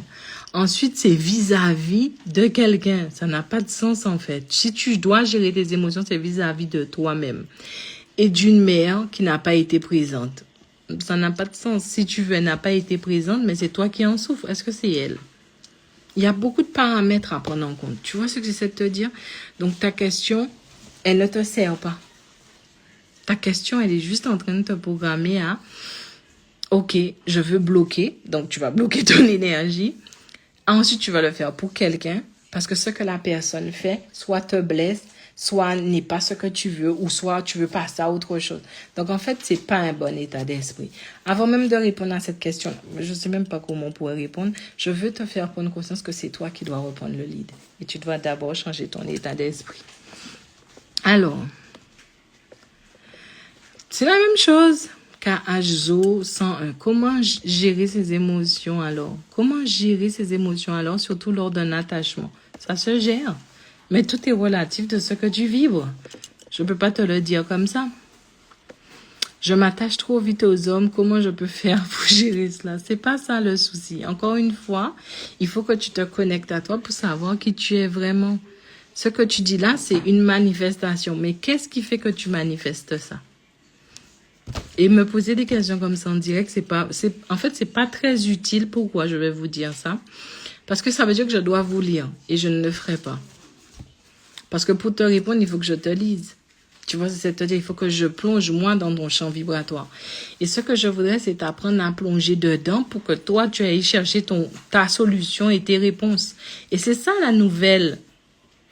Ensuite, c'est vis-à-vis de quelqu'un. Ça n'a pas de sens en fait. Si tu dois gérer tes émotions, c'est vis-à-vis de toi-même. Et d'une mère qui n'a pas été présente. Ça n'a pas de sens. Si tu veux, elle n'a pas été présente, mais c'est toi qui en souffres. Est-ce que c'est elle? Il y a beaucoup de paramètres à prendre en compte. Tu vois ce que j'essaie de te dire? Donc, ta question, elle ne te sert pas. Ta question, elle est juste en train de te programmer à « Ok, je veux bloquer. » Donc, tu vas bloquer ton énergie. Ensuite, tu vas le faire pour quelqu'un parce que ce que la personne fait, soit te blesse, soit n'est pas ce que tu veux, ou soit tu veux passer à autre chose. Donc, en fait, c'est pas un bon état d'esprit. Avant même de répondre à cette question, je sais même pas comment on pourrait répondre, je veux te faire prendre conscience que c'est toi qui dois reprendre le lead. Et tu dois d'abord changer ton état d'esprit. Alors, c'est la même chose qu'à HZO 101. Comment gérer ses émotions alors? Comment gérer ses émotions alors, surtout lors d'un attachement? Ça se gère. Mais tout est relatif de ce que tu vibres. Je ne peux pas te le dire comme ça. Je m'attache trop vite aux hommes. Comment je peux faire pour gérer cela? C'est pas ça le souci. Encore une fois, il faut que tu te connectes à toi pour savoir qui tu es vraiment. Ce que tu dis là, c'est une manifestation. Mais qu'est-ce qui fait que tu manifestes ça? Et me poser des questions comme ça en direct, en fait, c'est pas très utile. Pourquoi je vais vous dire ça? Parce que ça veut dire que je dois vous lire et je ne le ferai pas. Parce que pour te répondre, il faut que je te lise. Tu vois, c'est-à-dire il faut que je plonge moi dans ton champ vibratoire. Et ce que je voudrais, c'est t'apprendre à plonger dedans pour que toi, tu ailles chercher ta solution et tes réponses. Et c'est ça la nouvelle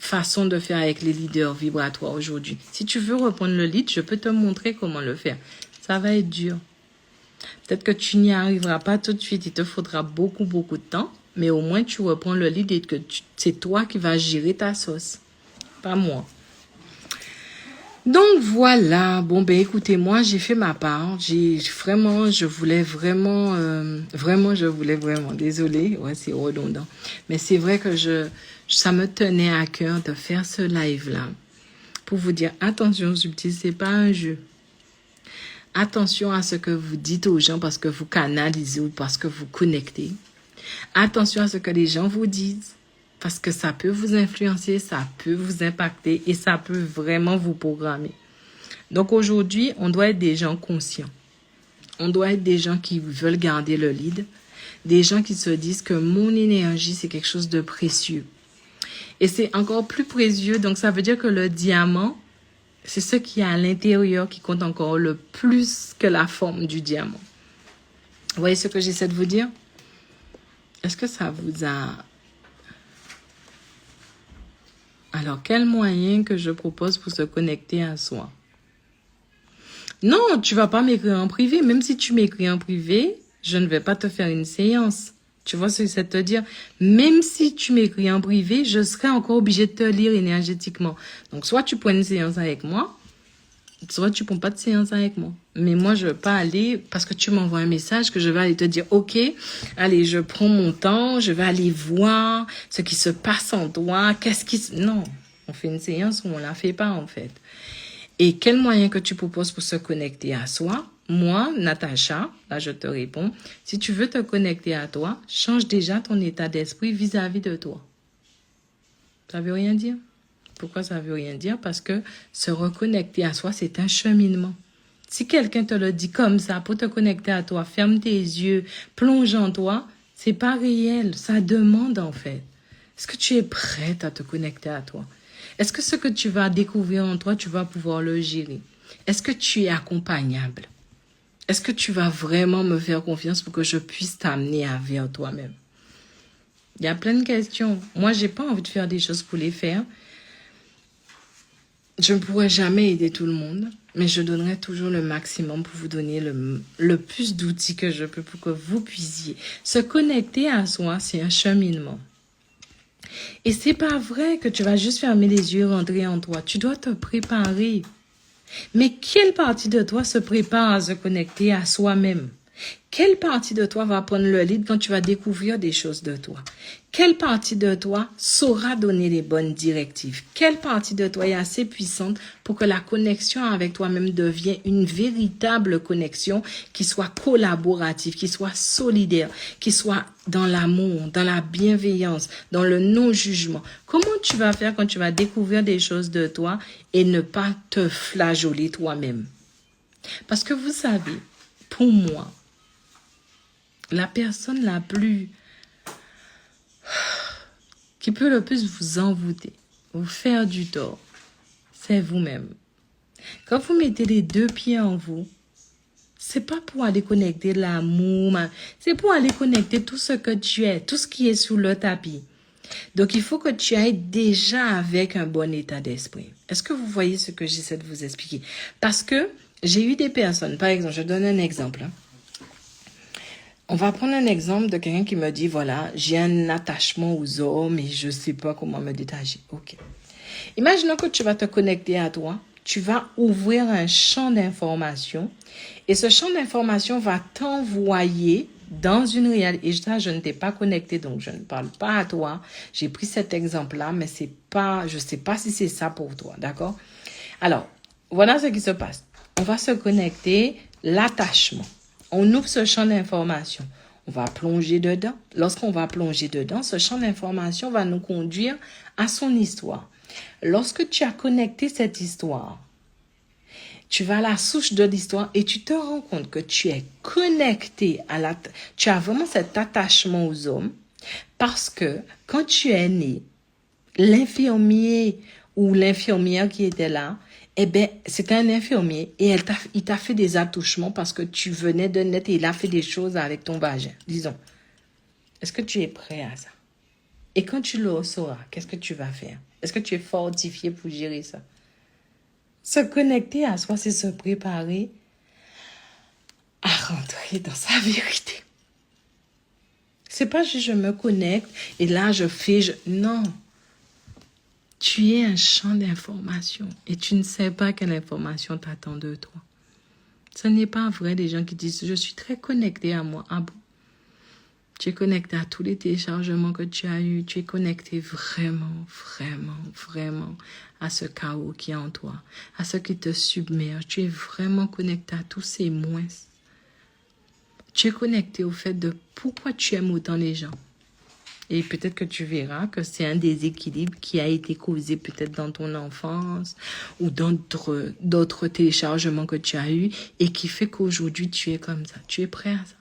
façon de faire avec les leaders vibratoires aujourd'hui. Si tu veux reprendre le lead, je peux te montrer comment le faire. Ça va être dur. Peut-être que tu n'y arriveras pas tout de suite. Il te faudra beaucoup, beaucoup de temps. Mais au moins, tu reprends le lead et que c'est toi qui vas gérer ta sauce. Pas moi. Donc voilà, bon ben écoutez, moi j'ai fait ma part, je voulais vraiment, désolée, ouais c'est redondant, mais c'est vrai que ça me tenait à cœur de faire ce live là, pour vous dire attention subtil, c'est pas un jeu. Attention à ce que vous dites aux gens parce que vous canalisez ou parce que vous connectez. Attention à ce que les gens vous disent. Parce que ça peut vous influencer, ça peut vous impacter et ça peut vraiment vous programmer. Donc aujourd'hui, on doit être des gens conscients. On doit être des gens qui veulent garder le lead. Des gens qui se disent que mon énergie, c'est quelque chose de précieux. Et c'est encore plus précieux. Donc ça veut dire que le diamant, c'est ce qui est à l'intérieur qui compte encore le plus que la forme du diamant. Vous voyez ce que j'essaie de vous dire? Est-ce que ça vous a... Alors, quel moyen que je propose pour se connecter à soi? Non, tu vas pas m'écrire en privé. Même si tu m'écris en privé, je ne vais pas te faire une séance. Tu vois ce que c'est de te dire? Même si tu m'écris en privé, je serai encore obligée de te lire énergétiquement. Donc, soit tu prends une séance avec moi, soit tu prends pas de séance avec moi. Mais moi, je veux pas aller parce que tu m'envoies un message que je vais aller te dire, OK, allez, je prends mon temps, je vais aller voir ce qui se passe en toi. Non, on fait une séance ou on la fait pas, en fait. Et quel moyen que tu proposes pour se connecter à soi? moi, Natacha, là je te réponds, si tu veux te connecter à toi, change déjà ton état d'esprit vis-à-vis de toi. Ça veut rien dire. Pourquoi ça veut rien dire? Parce que se reconnecter à soi, c'est un cheminement. Si quelqu'un te le dit comme ça, pour te connecter à toi, ferme tes yeux, plonge en toi, c'est pas réel. Ça demande en fait. Est-ce que tu es prête à te connecter à toi? Est-ce que ce que tu vas découvrir en toi, tu vas pouvoir le gérer? Est-ce que tu es accompagnable? Est-ce que tu vas vraiment me faire confiance pour que je puisse t'amener vers toi-même? Il y a plein de questions. Moi, j'ai pas envie de faire des choses pour les faire. Je ne pourrai jamais aider tout le monde, mais je donnerai toujours le maximum pour vous donner le plus d'outils que je peux pour que vous puissiez se connecter à soi. C'est un cheminement. Et c'est pas vrai que tu vas juste fermer les yeux et rentrer en toi. Tu dois te préparer. Mais quelle partie de toi se prépare à se connecter à soi-même? Quelle partie de toi va prendre le lead quand tu vas découvrir des choses de toi? Quelle partie de toi saura donner les bonnes directives? Quelle partie de toi est assez puissante pour que la connexion avec toi-même devienne une véritable connexion qui soit collaborative, qui soit solidaire, qui soit dans l'amour, dans la bienveillance, dans le non-jugement? Comment tu vas faire quand tu vas découvrir des choses de toi et ne pas te flageoler toi-même? Parce que vous savez, pour moi, la personne la plus qui peut le plus vous envoûter, vous faire du tort, c'est vous-même. Quand vous mettez les deux pieds en vous, c'est pas pour aller connecter l'amour, c'est pour aller connecter tout ce que tu es, tout ce qui est sous le tapis. Donc, il faut que tu ailles déjà avec un bon état d'esprit. Est-ce que vous voyez ce que j'essaie de vous expliquer? Parce que j'ai eu des personnes, par exemple, je donne un exemple, On va prendre un exemple de quelqu'un qui me dit, voilà, j'ai un attachement aux hommes et je sais pas comment me détacher. Ok. Imaginons que tu vas te connecter à toi, tu vas ouvrir un champ d'information et ce champ d'information va t'envoyer dans une réalité. Et ça, je ne t'ai pas connecté, donc je ne parle pas à toi. J'ai pris cet exemple-là, mais c'est pas, je sais pas si c'est ça pour toi, d'accord? Alors, voilà ce qui se passe. On va se connecter, l'attachement. On ouvre ce champ d'information. On va plonger dedans. Lorsqu'on va plonger dedans, ce champ d'information va nous conduire à son histoire. Lorsque tu as connecté cette histoire, tu vas à la souche de l'histoire et tu te rends compte que tu es connecté tu as vraiment cet attachement aux hommes parce que quand tu es né, l'infirmier ou l'infirmière qui était là, eh bien, c'était un infirmier et il t'a fait des attouchements parce que tu venais de naître et il a fait des choses avec ton vagin. Disons, est-ce que tu es prêt à ça? Et quand tu le sauras, qu'est-ce que tu vas faire? Est-ce que tu es fortifié pour gérer ça? Se connecter à soi, c'est se préparer à rentrer dans sa vérité. C'est pas juste je me connecte et là je fais... Non. Tu es un champ d'information et tu ne sais pas quelle information t'attend de toi. Ce n'est pas vrai des gens qui disent « Je suis très connecté à moi ». Ah bon? Tu es connecté à tous les téléchargements que tu as eus. Tu es connecté vraiment, vraiment, vraiment à ce chaos qui est en toi, à ce qui te submerge. Tu es vraiment connecté à tous ces moins. Tu es connecté au fait de pourquoi tu aimes autant les gens. Et peut-être que tu verras que c'est un déséquilibre qui a été causé peut-être dans ton enfance ou dans d'autres téléchargements que tu as eus et qui fait qu'aujourd'hui tu es comme ça. Tu es prêt à ça?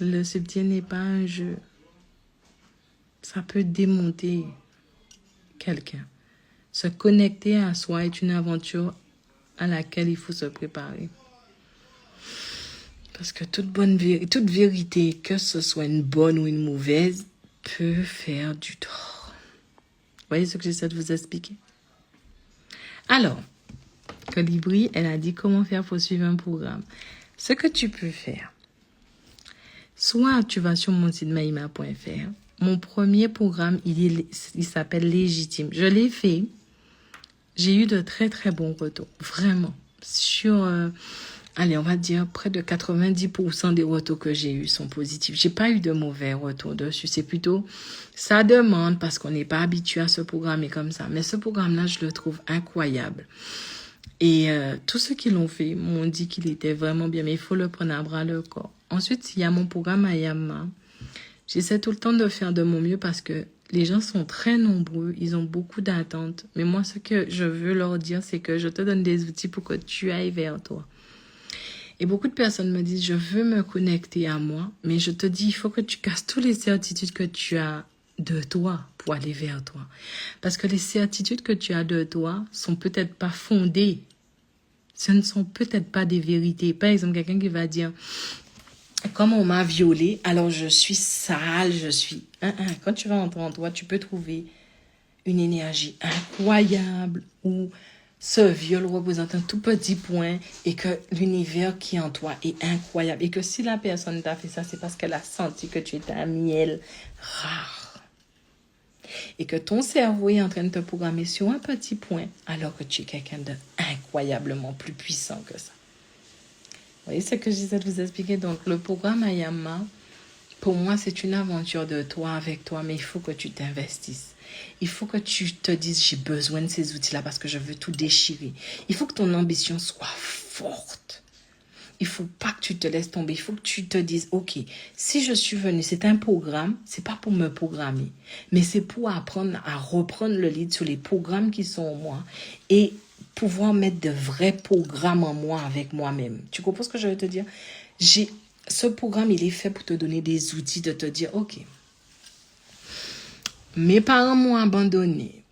Le subtil n'est pas un jeu. Ça peut démonter quelqu'un. Se connecter à soi est une aventure à laquelle il faut se préparer. Parce que toute vérité, que ce soit une bonne ou une mauvaise, peut faire du tort. Vous voyez ce que j'essaie de vous expliquer? Alors, Colibri, elle a dit comment faire pour suivre un programme. Ce que tu peux faire, soit tu vas sur mon site mahima.fr. Mon premier programme, il s'appelle Légitime. Je l'ai fait. J'ai eu de très très bons retours. Vraiment. Sur... allez, on va dire près de 90% des retours que j'ai eus sont positifs. J'ai pas eu de mauvais retours dessus. C'est plutôt, ça demande parce qu'on n'est pas habitué à se programmer comme ça. Mais ce programme-là, je le trouve incroyable. Et tous ceux qui l'ont fait m'ont dit qu'il était vraiment bien, mais il faut le prendre à bras le corps. Ensuite, il y a mon programme Ayama. J'essaie tout le temps de faire de mon mieux parce que les gens sont très nombreux, ils ont beaucoup d'attentes. Mais moi, ce que je veux leur dire, c'est que je te donne des outils pour que tu ailles vers toi. Et beaucoup de personnes me disent, je veux me connecter à moi, mais je te dis, il faut que tu casses toutes les certitudes que tu as de toi pour aller vers toi. Parce que les certitudes que tu as de toi sont peut-être pas fondées. Ce ne sont peut-être pas des vérités. Par exemple, quelqu'un qui va dire, comme on m'a violée, alors je suis sale, je suis... Quand tu vas entrer en toi, tu peux trouver une énergie incroyable où ce viol représente un tout petit point et que l'univers qui est en toi est incroyable. Et que si la personne t'a fait ça, c'est parce qu'elle a senti que tu étais un miel rare. Et que ton cerveau est en train de te programmer sur un petit point alors que tu es quelqu'un d'incroyablement plus puissant que ça. Vous voyez ce que j'essaie de vous expliquer? Donc, le programme Ayama, pour moi, c'est une aventure de toi avec toi, mais il faut que tu t'investisses. Il faut que tu te dises, j'ai besoin de ces outils-là parce que je veux tout déchirer. Il faut que ton ambition soit forte. Il ne faut pas que tu te laisses tomber. Il faut que tu te dises, ok, si je suis venue, c'est un programme, c'est pas pour me programmer, mais c'est pour apprendre à reprendre le lead sur les programmes qui sont en moi et pouvoir mettre de vrais programmes en moi avec moi-même. Tu comprends ce que je veux te dire? Ce programme, il est fait pour te donner des outils, de te dire, ok, mes parents m'ont abandonné,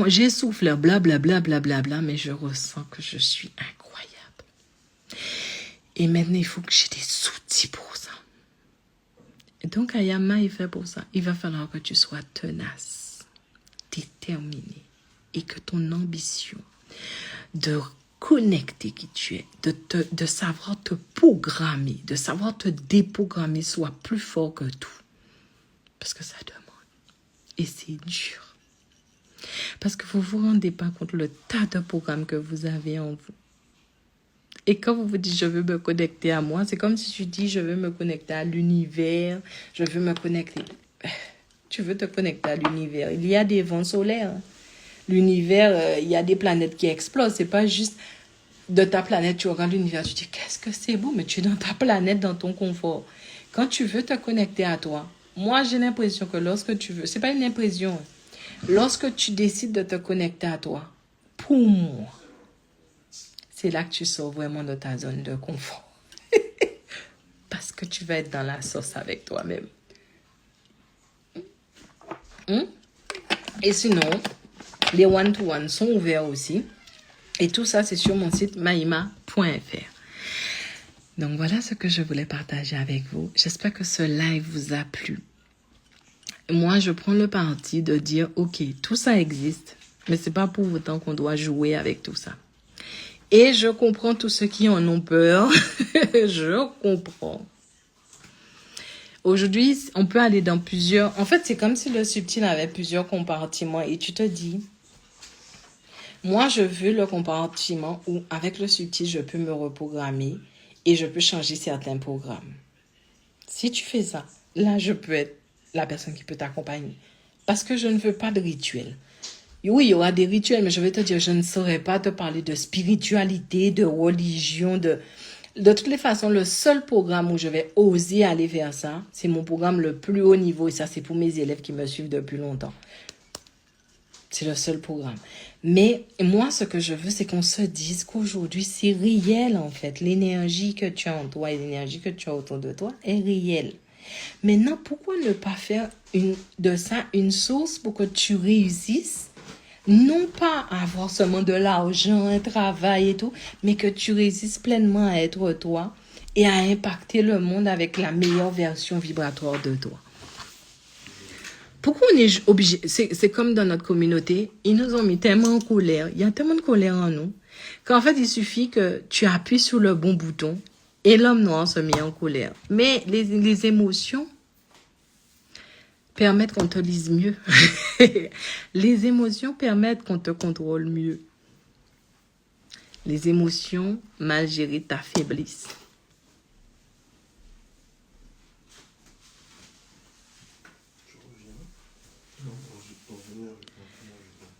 j'ai souffert, blablabla, blablabla, mais je ressens que je suis incroyable. Et maintenant, il faut que j'ai des outils pour ça. Et donc, Ayama est fait pour ça. Il va falloir que tu sois tenace, déterminé, et que ton ambition de connecter qui tu es, de savoir te programmer, de savoir te déprogrammer soit plus fort que tout. Parce que ça demande. Et c'est dur. Parce que vous ne vous rendez pas compte le tas de programmes que vous avez en vous. Et quand vous vous dites, je veux me connecter à moi, c'est comme si tu dis, je veux me connecter à l'univers, je veux me connecter. Tu veux te connecter à l'univers. Il y a des vents solaires. L'univers, il y a des planètes qui explosent. C'est pas juste de ta planète, tu regardes l'univers, tu dis, qu'est-ce que c'est beau, mais tu es dans ta planète, dans ton confort. Quand tu veux te connecter à toi, moi, j'ai l'impression que lorsque tu veux, c'est pas une impression, lorsque tu décides de te connecter à toi, poum, c'est là que tu sors vraiment de ta zone de confort. Parce que tu vas être dans la sauce avec toi-même. Et sinon, les one-to-one sont ouverts aussi. Et tout ça, c'est sur mon site mahima.fr. Donc, voilà ce que je voulais partager avec vous. J'espère que ce live vous a plu. Moi, je prends le parti de dire, ok, tout ça existe, mais c'est pas pour autant qu'on doit jouer avec tout ça. Et je comprends tous ceux qui en ont peur. Je comprends. Aujourd'hui, on peut aller dans plusieurs... En fait, c'est comme si le subtil avait plusieurs compartiments. Et tu te dis, moi, je veux le compartiment où, avec le subtil, je peux me reprogrammer et je peux changer certains programmes. Si tu fais ça, là, je peux être la personne qui peut t'accompagner. Parce que je ne veux pas de rituel. Oui, il y aura des rituels, mais je vais te dire, je ne saurais pas te parler de spiritualité, de religion, de toutes les façons, le seul programme où je vais oser aller vers ça, c'est mon programme le plus haut niveau. Et ça, c'est pour mes élèves qui me suivent depuis longtemps. C'est le seul programme. Mais moi, ce que je veux, c'est qu'on se dise qu'aujourd'hui, c'est réel, en fait. L'énergie que tu as en toi et l'énergie que tu as autour de toi est réelle. Maintenant, pourquoi ne pas faire de ça une source pour que tu réussisses? Non pas à avoir seulement de l'argent, un travail et tout, mais que tu résistes pleinement à être toi et à impacter le monde avec la meilleure version vibratoire de toi. Pourquoi on est obligé? C'est comme dans notre communauté, ils nous ont mis tellement en colère, il y a tellement de colère en nous, qu'en fait, il suffit que tu appuies sur le bon bouton et l'homme noir se met en colère. Mais les émotions permettent qu'on te lise mieux. Les émotions permettent qu'on te contrôle mieux. Les émotions mal gérées t'affaiblissent.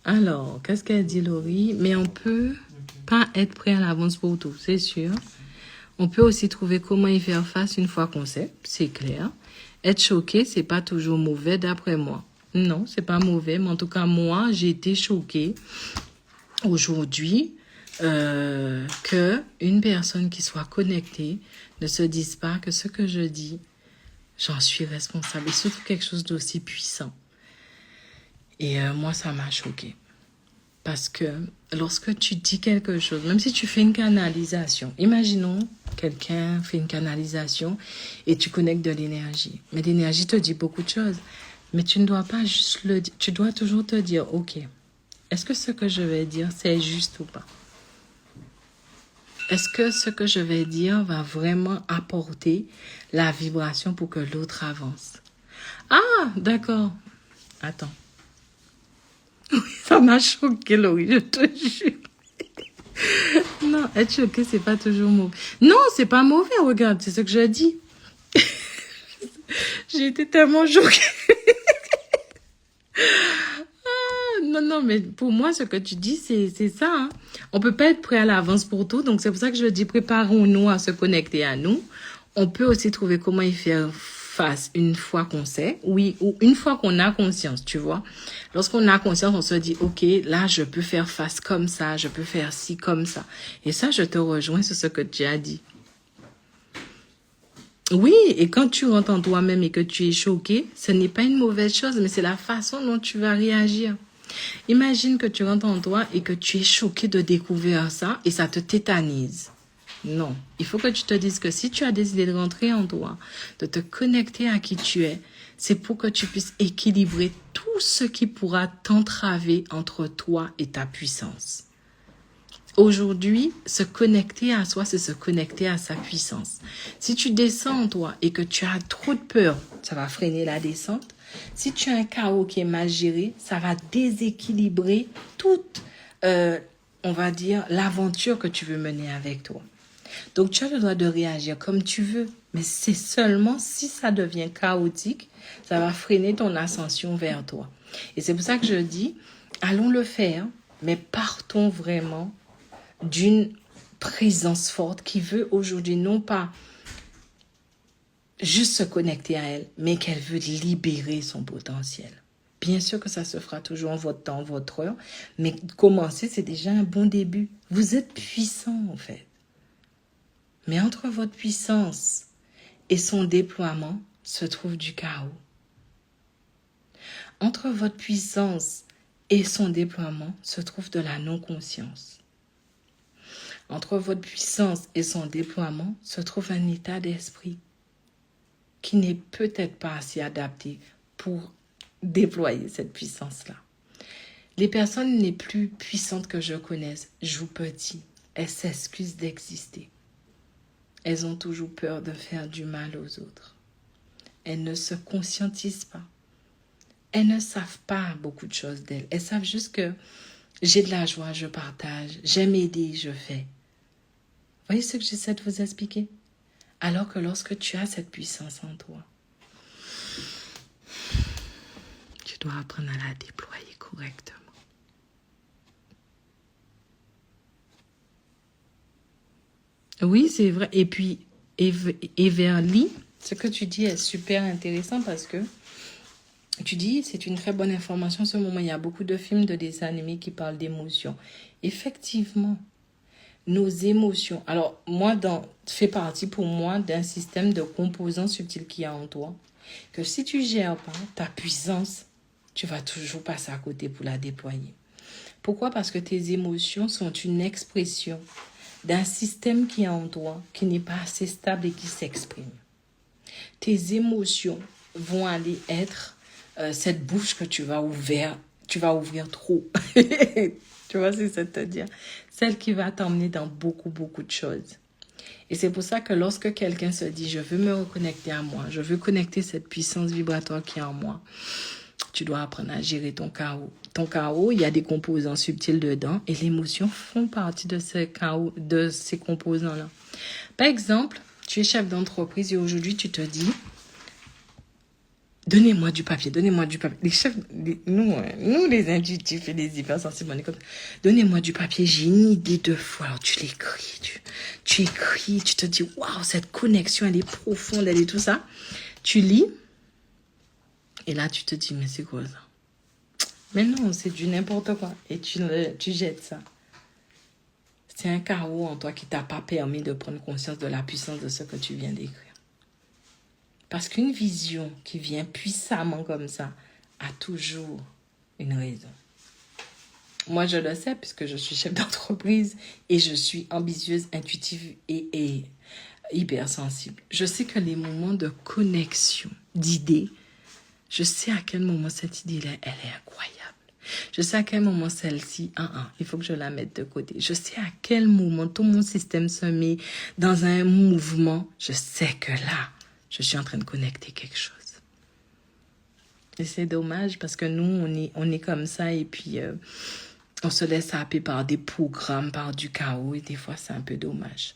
Alors, qu'est-ce qu'elle dit, Laurie? Mais on peut pas être prêt à l'avance pour tout, c'est sûr. On peut aussi trouver comment y faire face une fois qu'on sait, c'est clair. Être choqué, c'est pas toujours mauvais d'après moi. Non, c'est pas mauvais, mais en tout cas, moi, j'ai été choquée aujourd'hui que une personne qui soit connectée ne se dise pas que ce que je dis, j'en suis responsable. Et surtout quelque chose d'aussi puissant. Et moi, ça m'a choquée. Parce que lorsque tu dis quelque chose, même si tu fais une canalisation, imaginons quelqu'un fait une canalisation et tu connectes de l'énergie. Mais l'énergie te dit beaucoup de choses. Mais tu ne dois pas juste le dire. Tu dois toujours te dire, ok, est-ce que ce que je vais dire, c'est juste ou pas? Est-ce que ce que je vais dire va vraiment apporter la vibration pour que l'autre avance? Ah, d'accord. Attends. Ça m'a choqué, Laurie, je te jure. Non, être choqué, c'est pas toujours mauvais. Non, c'est pas mauvais, regarde, c'est ce que je dis. J'ai été tellement choquée. Non, mais pour moi, ce que tu dis, c'est ça. Hein. On peut pas être prêt à l'avance pour tout, donc c'est pour ça que je dis, préparons-nous à se connecter à nous. On peut aussi trouver comment y faire face une fois qu'on sait, oui, ou une fois qu'on a conscience, tu vois. Lorsqu'on a conscience, on se dit, ok, là, je peux faire face comme ça, je peux faire ci comme ça. Et ça, je te rejoins sur ce que tu as dit. Oui, et quand tu rentres en toi-même et que tu es choqué, ce n'est pas une mauvaise chose, mais c'est la façon dont tu vas réagir. Imagine que tu rentres en toi et que tu es choqué de découvrir ça et ça te tétanise. Non, il faut que tu te dises que si tu as décidé de rentrer en toi, de te connecter à qui tu es, c'est pour que tu puisses équilibrer tout ce qui pourra t'entraver entre toi et ta puissance. Aujourd'hui, se connecter à soi, c'est se connecter à sa puissance. Si tu descends en toi et que tu as trop de peur, ça va freiner la descente. Si tu as un chaos qui est mal géré, ça va déséquilibrer toute, on va dire, l'aventure que tu veux mener avec toi. Donc, tu as le droit de réagir comme tu veux, mais c'est seulement si ça devient chaotique, ça va freiner ton ascension vers toi. Et c'est pour ça que je dis, allons le faire, mais partons vraiment d'une présence forte qui veut aujourd'hui non pas juste se connecter à elle, mais qu'elle veut libérer son potentiel. Bien sûr que ça se fera toujours en votre temps, votre heure, mais commencer, c'est déjà un bon début. Vous êtes puissant, en fait. Mais entre votre puissance et son déploiement se trouve du chaos. Entre votre puissance et son déploiement se trouve de la non-conscience. Entre votre puissance et son déploiement se trouve un état d'esprit qui n'est peut-être pas assez adapté pour déployer cette puissance-là. Les personnes les plus puissantes que je connaisse jouent petit. Elles s'excusent d'exister. Elles ont toujours peur de faire du mal aux autres. Elles ne se conscientisent pas. Elles ne savent pas beaucoup de choses d'elles. Elles savent juste que j'ai de la joie, je partage. J'aime aider, je fais. Vous voyez ce que j'essaie de vous expliquer? Alors que lorsque tu as cette puissance en toi, tu dois apprendre à la déployer correctement. Oui, c'est vrai. Et puis, Everly, ce que tu dis est super intéressant parce que tu dis, c'est une très bonne information. En ce moment, il y a beaucoup de films, de dessins animés qui parlent d'émotions. Effectivement, nos émotions. Alors, moi, fait partie pour moi d'un système de composants subtils qu'il y a en toi. Que si tu ne gères pas ta puissance, tu vas toujours passer à côté pour la déployer. Pourquoi? Parce que tes émotions sont une expression d'un système qui est en toi, qui n'est pas assez stable et qui s'exprime. Tes émotions vont aller être cette bouche que tu vas ouvrir trop. Tu vois, c'est ça te dire. Celle qui va t'emmener dans beaucoup, beaucoup de choses. Et c'est pour ça que lorsque quelqu'un se dit, je veux me reconnecter à moi, je veux connecter cette puissance vibratoire qui est en moi, tu dois apprendre à gérer ton chaos. Ton chaos, il y a des composants subtils dedans et les émotions font partie de ce chaos, de ces composants-là. Par exemple, tu es chef d'entreprise et aujourd'hui, tu te dis, Donnez-moi du papier, donnez-moi du papier. Les chefs, nous, les intuitifs et les hypersensibles, on est comme ça. Donnez-moi du papier, j'ai une idée de fois. Alors, tu l'écris, tu écris, tu te dis, waouh, cette connexion, elle est profonde, elle est tout ça. Tu lis, et là, tu te dis, mais c'est quoi ça? Mais non, c'est du n'importe quoi. Et tu jettes ça. C'est un chaos en toi qui t'a pas permis de prendre conscience de la puissance de ce que tu viens d'écrire. Parce qu'une vision qui vient puissamment comme ça a toujours une raison. Moi, je le sais puisque je suis chef d'entreprise et je suis ambitieuse, intuitive et hypersensible. Je sais que les moments de connexion, d'idées, je sais à quel moment cette idée-là, elle est incroyable. Je sais à quel moment celle-ci, il faut que je la mette de côté. Je sais à quel moment tout mon système se met dans un mouvement. Je sais que là, je suis en train de connecter quelque chose. Et c'est dommage parce que nous, on est comme ça et puis on se laisse happer par des programmes, par du chaos et des fois, c'est un peu dommage.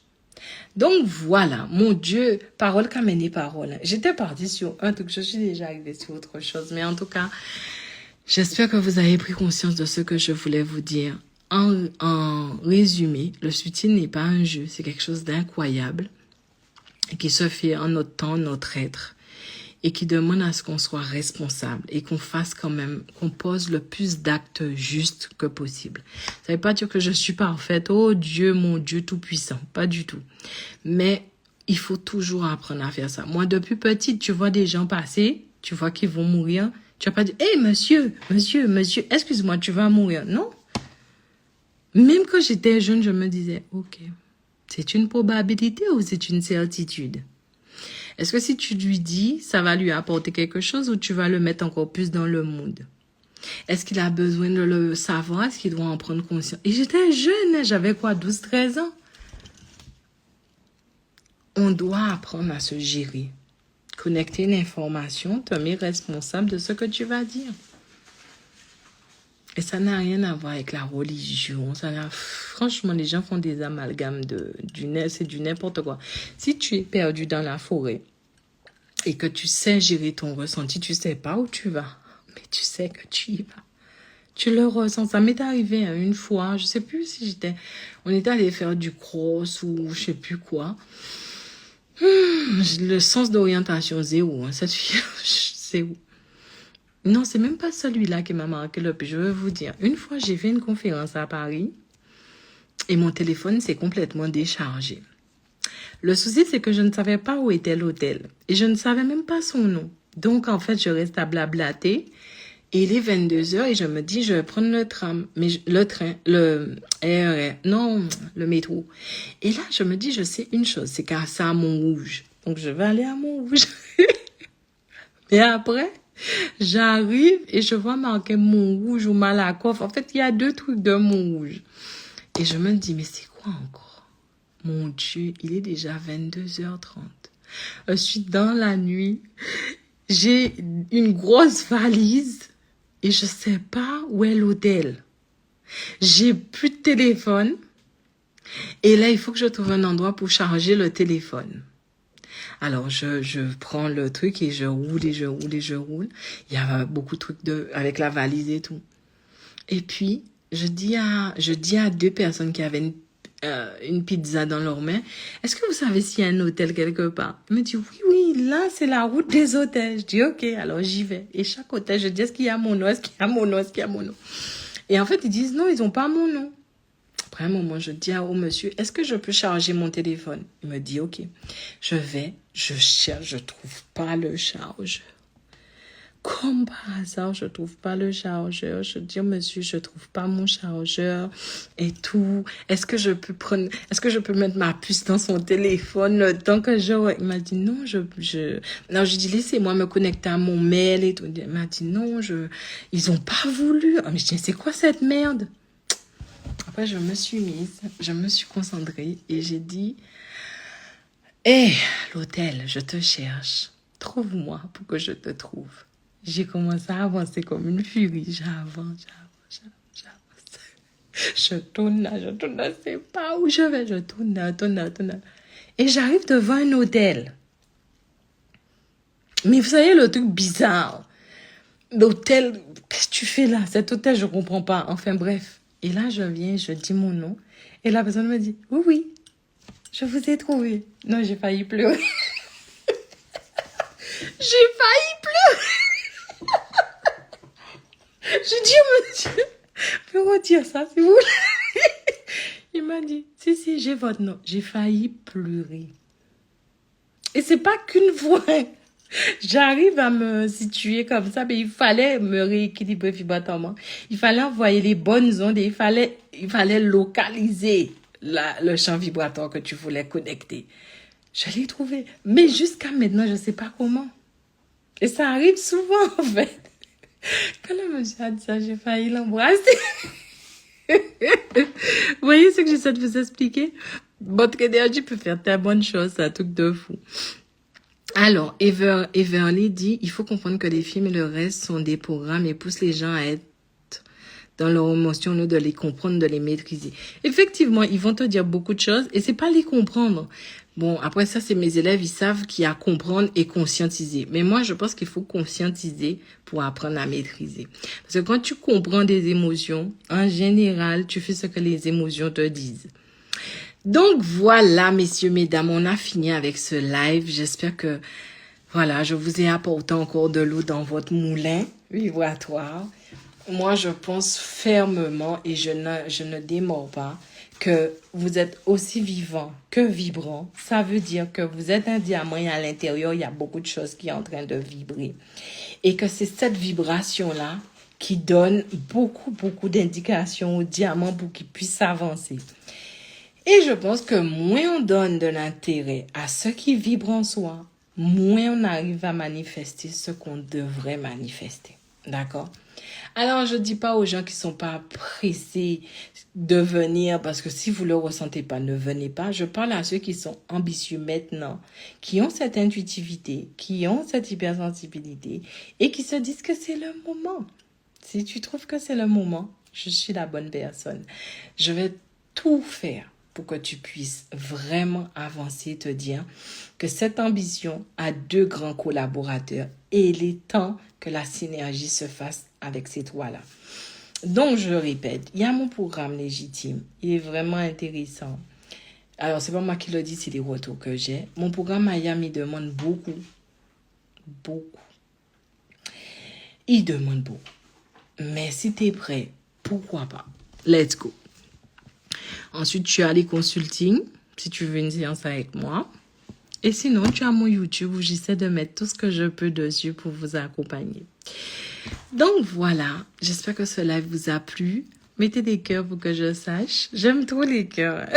Donc voilà, mon Dieu, parole qu'amener parole. J'étais partie sur un truc, je suis déjà arrivée sur autre chose. Mais en tout cas, j'espère que vous avez pris conscience de ce que je voulais vous dire. En résumé, le soutien n'est pas un jeu, c'est quelque chose d'incroyable. Et qui se fait en notre temps, notre être, et qui demande à ce qu'on soit responsable et qu'on fasse quand même, qu'on pose le plus d'actes justes que possible. Ça ne veut pas dire que je suis parfaite, oh Dieu, mon Dieu tout-puissant, pas du tout. Mais il faut toujours apprendre à faire ça. Moi, depuis petite, tu vois des gens passer, tu vois qu'ils vont mourir, tu vas pas dire, hey, monsieur, excuse-moi, tu vas mourir. Non. Même quand j'étais jeune, je me disais, ok. C'est une probabilité ou c'est une certitude? Est-ce que si tu lui dis, ça va lui apporter quelque chose ou tu vas le mettre encore plus dans le mood? Est-ce qu'il a besoin de le savoir? Est-ce qu'il doit en prendre conscience? Et j'étais jeune, j'avais quoi, 12, 13 ans? On doit apprendre à se gérer. Connecter l'information te met responsable de ce que tu vas dire. Et ça n'a rien à voir avec la religion. Franchement, les gens font des amalgames c'est du n'importe quoi. Si tu es perdu dans la forêt et que tu sais gérer ton ressenti, tu sais pas où tu vas, mais tu sais que tu y vas. Tu le ressens. Ça m'est arrivé une fois, je sais plus si on était allé faire du cross ou je sais plus quoi. Le sens d'orientation, zéro. Cette fille, c'est où? Non, c'est même pas celui-là qui m'a marqué le plus. Je veux vous dire, une fois, j'ai fait une conférence à Paris et mon téléphone s'est complètement déchargé. Le souci, c'est que je ne savais pas où était l'hôtel et je ne savais même pas son nom. Donc, en fait, je reste à blablater et il est 22h et je me dis, je vais prendre le tram, le RER, non, le métro. Et là, je me dis, je sais une chose, c'est qu'à ça, à Montrouge. Donc, je vais aller à Montrouge. Et après... j'arrive et je vois marqué Montrouge ou Malakoff. En fait, il y a 2 trucs de Montrouge. Et je me dis, mais c'est quoi encore? Mon Dieu, il est déjà 22h30. Je suis dans la nuit. J'ai une grosse valise et je sais pas où est l'hôtel. J'ai plus de téléphone. Et là, il faut que je trouve un endroit pour charger le téléphone. Alors, je prends le truc et je roule. Il y a beaucoup de trucs avec la valise et tout. Et puis, je dis à 2 personnes qui avaient une pizza dans leurs mains, est-ce que vous savez s'il y a un hôtel quelque part? Ils me disent, oui, là, c'est la route des hôtels. Je dis, ok, alors j'y vais. Et chaque hôtel, je dis, est-ce qu'il y a mon nom? Est-ce qu'il y a mon nom? Est-ce qu'il y a mon nom? Et en fait, ils disent, non, ils n'ont pas mon nom. Après un moment, je dis au monsieur, est-ce que je peux charger mon téléphone? Il me dit, ok. Je cherche, je trouve pas le chargeur. Comme par hasard, je trouve pas le chargeur. Je dis, monsieur, je trouve pas mon chargeur et tout. Est-ce que je peux mettre ma puce dans son téléphone le temps que il m'a dit, non, alors je dis, laissez-moi me connecter à mon mail et tout. Il m'a dit, non, ils ont pas voulu. Mais je dis, c'est quoi cette merde? Après, je me suis concentrée et j'ai dit, l'hôtel, je te cherche. Trouve-moi pour que je te trouve. J'ai commencé à avancer comme une furie. J'avance. Je tourne là, je sais pas où je vais. Je tourne là. Et j'arrive devant un hôtel. Mais vous savez, le truc bizarre, l'hôtel, qu'est-ce que tu fais là? Cet hôtel, je comprends pas. Enfin bref. Et là, je viens, je dis mon nom. Et la personne me dit, oui, oui, je vous ai trouvé. Non, j'ai failli pleurer. J'ai failli pleurer. Je dis au monsieur, je peux redire ça, s'il vous plaît. Il m'a dit, si, j'ai votre nom. J'ai failli pleurer. Et c'est pas qu'une fois. J'arrive à me situer comme ça, mais il fallait me rééquilibrer vibratoirement. Il fallait envoyer les bonnes ondes et il fallait localiser le champ vibratoire que tu voulais connecter. Je l'ai trouvé. Mais jusqu'à maintenant, je ne sais pas comment. Et ça arrive souvent, en fait. Quand le monsieur a dit ça, j'ai failli l'embrasser. Vous voyez ce que j'essaie de vous expliquer? Votre énergie peut faire tellement bonnes choses, c'est un truc de fou. Alors, Everly dit, il faut comprendre que les films et le reste sont des programmes et poussent les gens à être dans leurs émotions, nous, de les comprendre, de les maîtriser. Effectivement, ils vont te dire beaucoup de choses et c'est pas les comprendre. Bon, après ça, c'est mes élèves, ils savent qu'il y a à comprendre et conscientiser. Mais moi, je pense qu'il faut conscientiser pour apprendre à maîtriser. Parce que quand tu comprends des émotions, en général, tu fais ce que les émotions te disent. Donc voilà, messieurs, mesdames, on a fini avec ce live. J'espère que, voilà, je vous ai apporté encore de l'eau dans votre moulin vibratoire. Moi, je pense fermement et je ne démords pas que vous êtes aussi vivant que vibrant. Ça veut dire que vous êtes un diamant et à l'intérieur, il y a beaucoup de choses qui sont en train de vibrer. Et que c'est cette vibration-là qui donne beaucoup d'indications au diamant pour qu'il puisse avancer. Et je pense que moins on donne de l'intérêt à ce qui vibre en soi, moins on arrive à manifester ce qu'on devrait manifester. D'accord? Alors, je dis pas aux gens qui sont pas pressés de venir, parce que si vous le ressentez pas, ne venez pas. Je parle à ceux qui sont ambitieux maintenant, qui ont cette intuitivité, qui ont cette hypersensibilité et qui se disent que c'est le moment. Si tu trouves que c'est le moment, je suis la bonne personne. Je vais tout faire pour que tu puisses vraiment avancer, te dire que cette ambition a 2 grands collaborateurs et il est temps que la synergie se fasse avec ces 3-là. Donc, je répète, il y a mon programme légitime. Il est vraiment intéressant. Alors, c'est pas moi qui le dis, c'est les retours que j'ai. Mon programme Miami demande beaucoup. Il demande beaucoup. Mais si tu es prêt, pourquoi pas? Let's go. Ensuite, tu as les consultings, si tu veux une séance avec moi. Et sinon, tu as mon YouTube où j'essaie de mettre tout ce que je peux dessus pour vous accompagner. Donc voilà, j'espère que ce live vous a plu. Mettez des cœurs pour que je sache. J'aime trop les cœurs.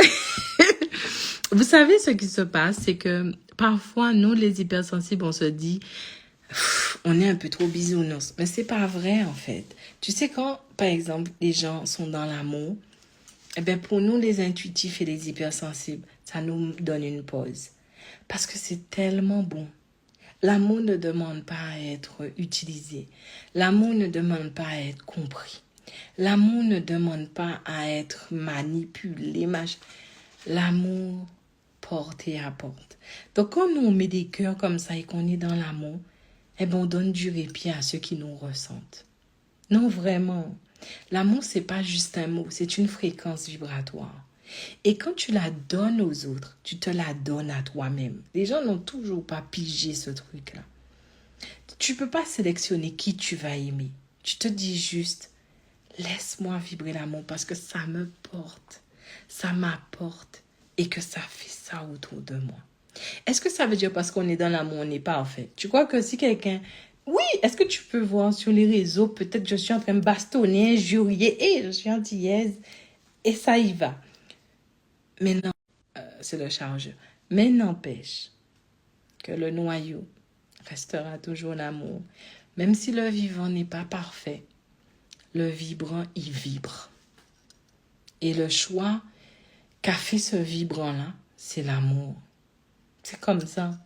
Vous savez ce qui se passe, c'est que parfois, nous les hypersensibles, on se dit, on est un peu trop bisounours. Mais c'est pas vrai en fait. Tu sais quand, par exemple, les gens sont dans l'amour, eh bien, pour nous, les intuitifs et les hypersensibles, ça nous donne une pause. Parce que c'est tellement bon. L'amour ne demande pas à être utilisé. L'amour ne demande pas à être compris. L'amour ne demande pas à être manipulé. L'amour porte et apporte. Donc, quand nous, on met des cœurs comme ça et qu'on est dans l'amour, eh bien, on donne du répit à ceux qui nous ressentent. Non, vraiment. L'amour, c'est pas juste un mot, c'est une fréquence vibratoire. Et quand tu la donnes aux autres, tu te la donnes à toi-même. Les gens n'ont toujours pas pigé ce truc-là. Tu peux pas sélectionner qui tu vas aimer. Tu te dis juste, laisse-moi vibrer l'amour parce que ça me porte, ça m'apporte et que ça fait ça autour de moi. Est-ce que ça veut dire parce qu'on est dans l'amour, on n'est pas en fait? Tu crois que si quelqu'un... Oui, est-ce que tu peux voir sur les réseaux, peut-être je suis en train de bastonner, injurier, et je suis antillaise, et ça y va. Mais non, c'est le chargeur. Mais n'empêche que le noyau restera toujours l'amour. Même si le vivant n'est pas parfait, le vibrant, il vibre. Et le choix qu'a fait ce vibrant-là, c'est l'amour. C'est comme ça.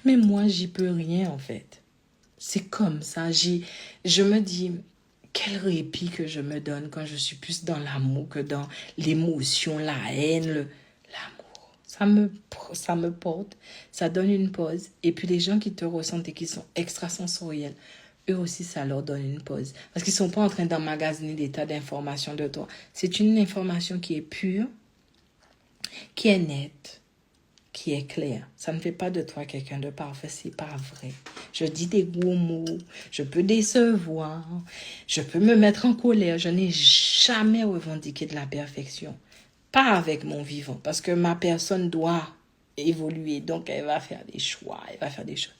Mais moi, j'y peux rien en fait. C'est comme ça. Je me dis, quel répit que je me donne quand je suis plus dans l'amour que dans l'émotion, la haine, l'amour. Ça me porte, ça donne une pause. Et puis les gens qui te ressentent et qui sont extrasensoriels, eux aussi, ça leur donne une pause. Parce qu'ils ne sont pas en train d'emmagasiner des tas d'informations de toi. C'est une information qui est pure, qui est nette, qui est claire. Ça ne fait pas de toi quelqu'un de parfait, c'est pas vrai. Je dis des gros mots, je peux décevoir, je peux me mettre en colère. Je n'ai jamais revendiqué de la perfection. Pas avec mon vivant, parce que ma personne doit évoluer, donc elle va faire des choix, elle va faire des choses.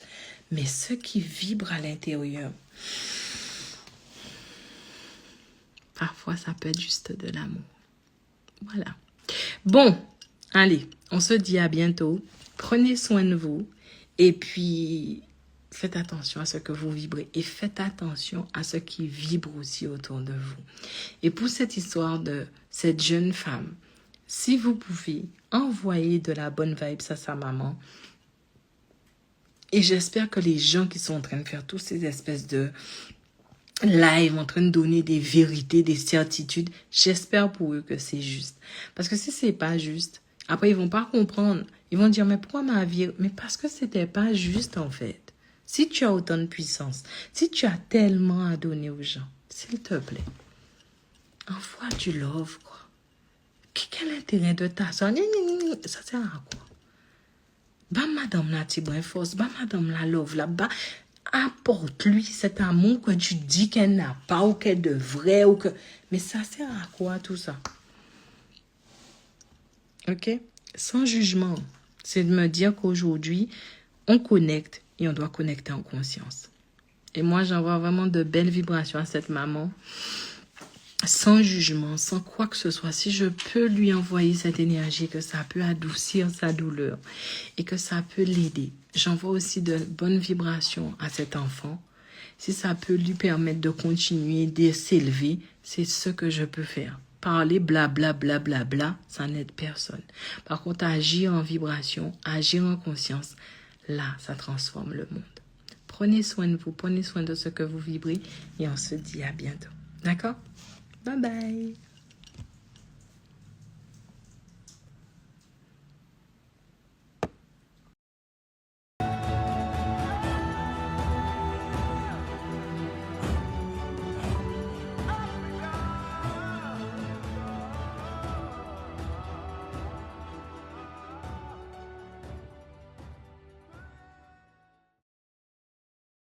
Mais ce qui vibre à l'intérieur, parfois ça peut être juste de l'amour. Voilà. Bon, allez, on se dit à bientôt. Prenez soin de vous et puis faites attention à ce que vous vibrez et faites attention à ce qui vibre aussi autour de vous. Et pour cette histoire de cette jeune femme, si vous pouvez envoyer de la bonne vibe à sa maman, et j'espère que les gens qui sont en train de faire toutes ces espèces de live, en train de donner des vérités, des certitudes, j'espère pour eux que c'est juste. Parce que si c'est pas juste, après ils vont pas comprendre. Ils vont dire, mais pourquoi ma vie? Mais parce que c'était pas juste en fait. Si tu as autant de puissance, si tu as tellement à donner aux gens, s'il te plaît, envoie du love, quoi. Quel intérêt de ta soeur? Ça sert à quoi? Bah madame la tibouin force, bah madame la love là-bas, apporte-lui cet amour que tu dis qu'elle n'a pas ou qu'elle devrait ou que... Mais ça sert à quoi tout ça? Ok? Sans jugement. C'est de me dire qu'aujourd'hui, on connecte et on doit connecter en conscience. Et moi, j'envoie vraiment de belles vibrations à cette maman. Sans jugement, sans quoi que ce soit, si je peux lui envoyer cette énergie, que ça peut adoucir sa douleur et que ça peut l'aider. J'envoie aussi de bonnes vibrations à cet enfant. Si ça peut lui permettre de continuer, de s'élever, c'est ce que je peux faire. Parler blablabla, bla, bla, bla, ça n'aide personne. Par contre, agir en vibration, agir en conscience, là, ça transforme le monde. Prenez soin de vous, prenez soin de ce que vous vibrez et on se dit à bientôt. D'accord? Bye bye.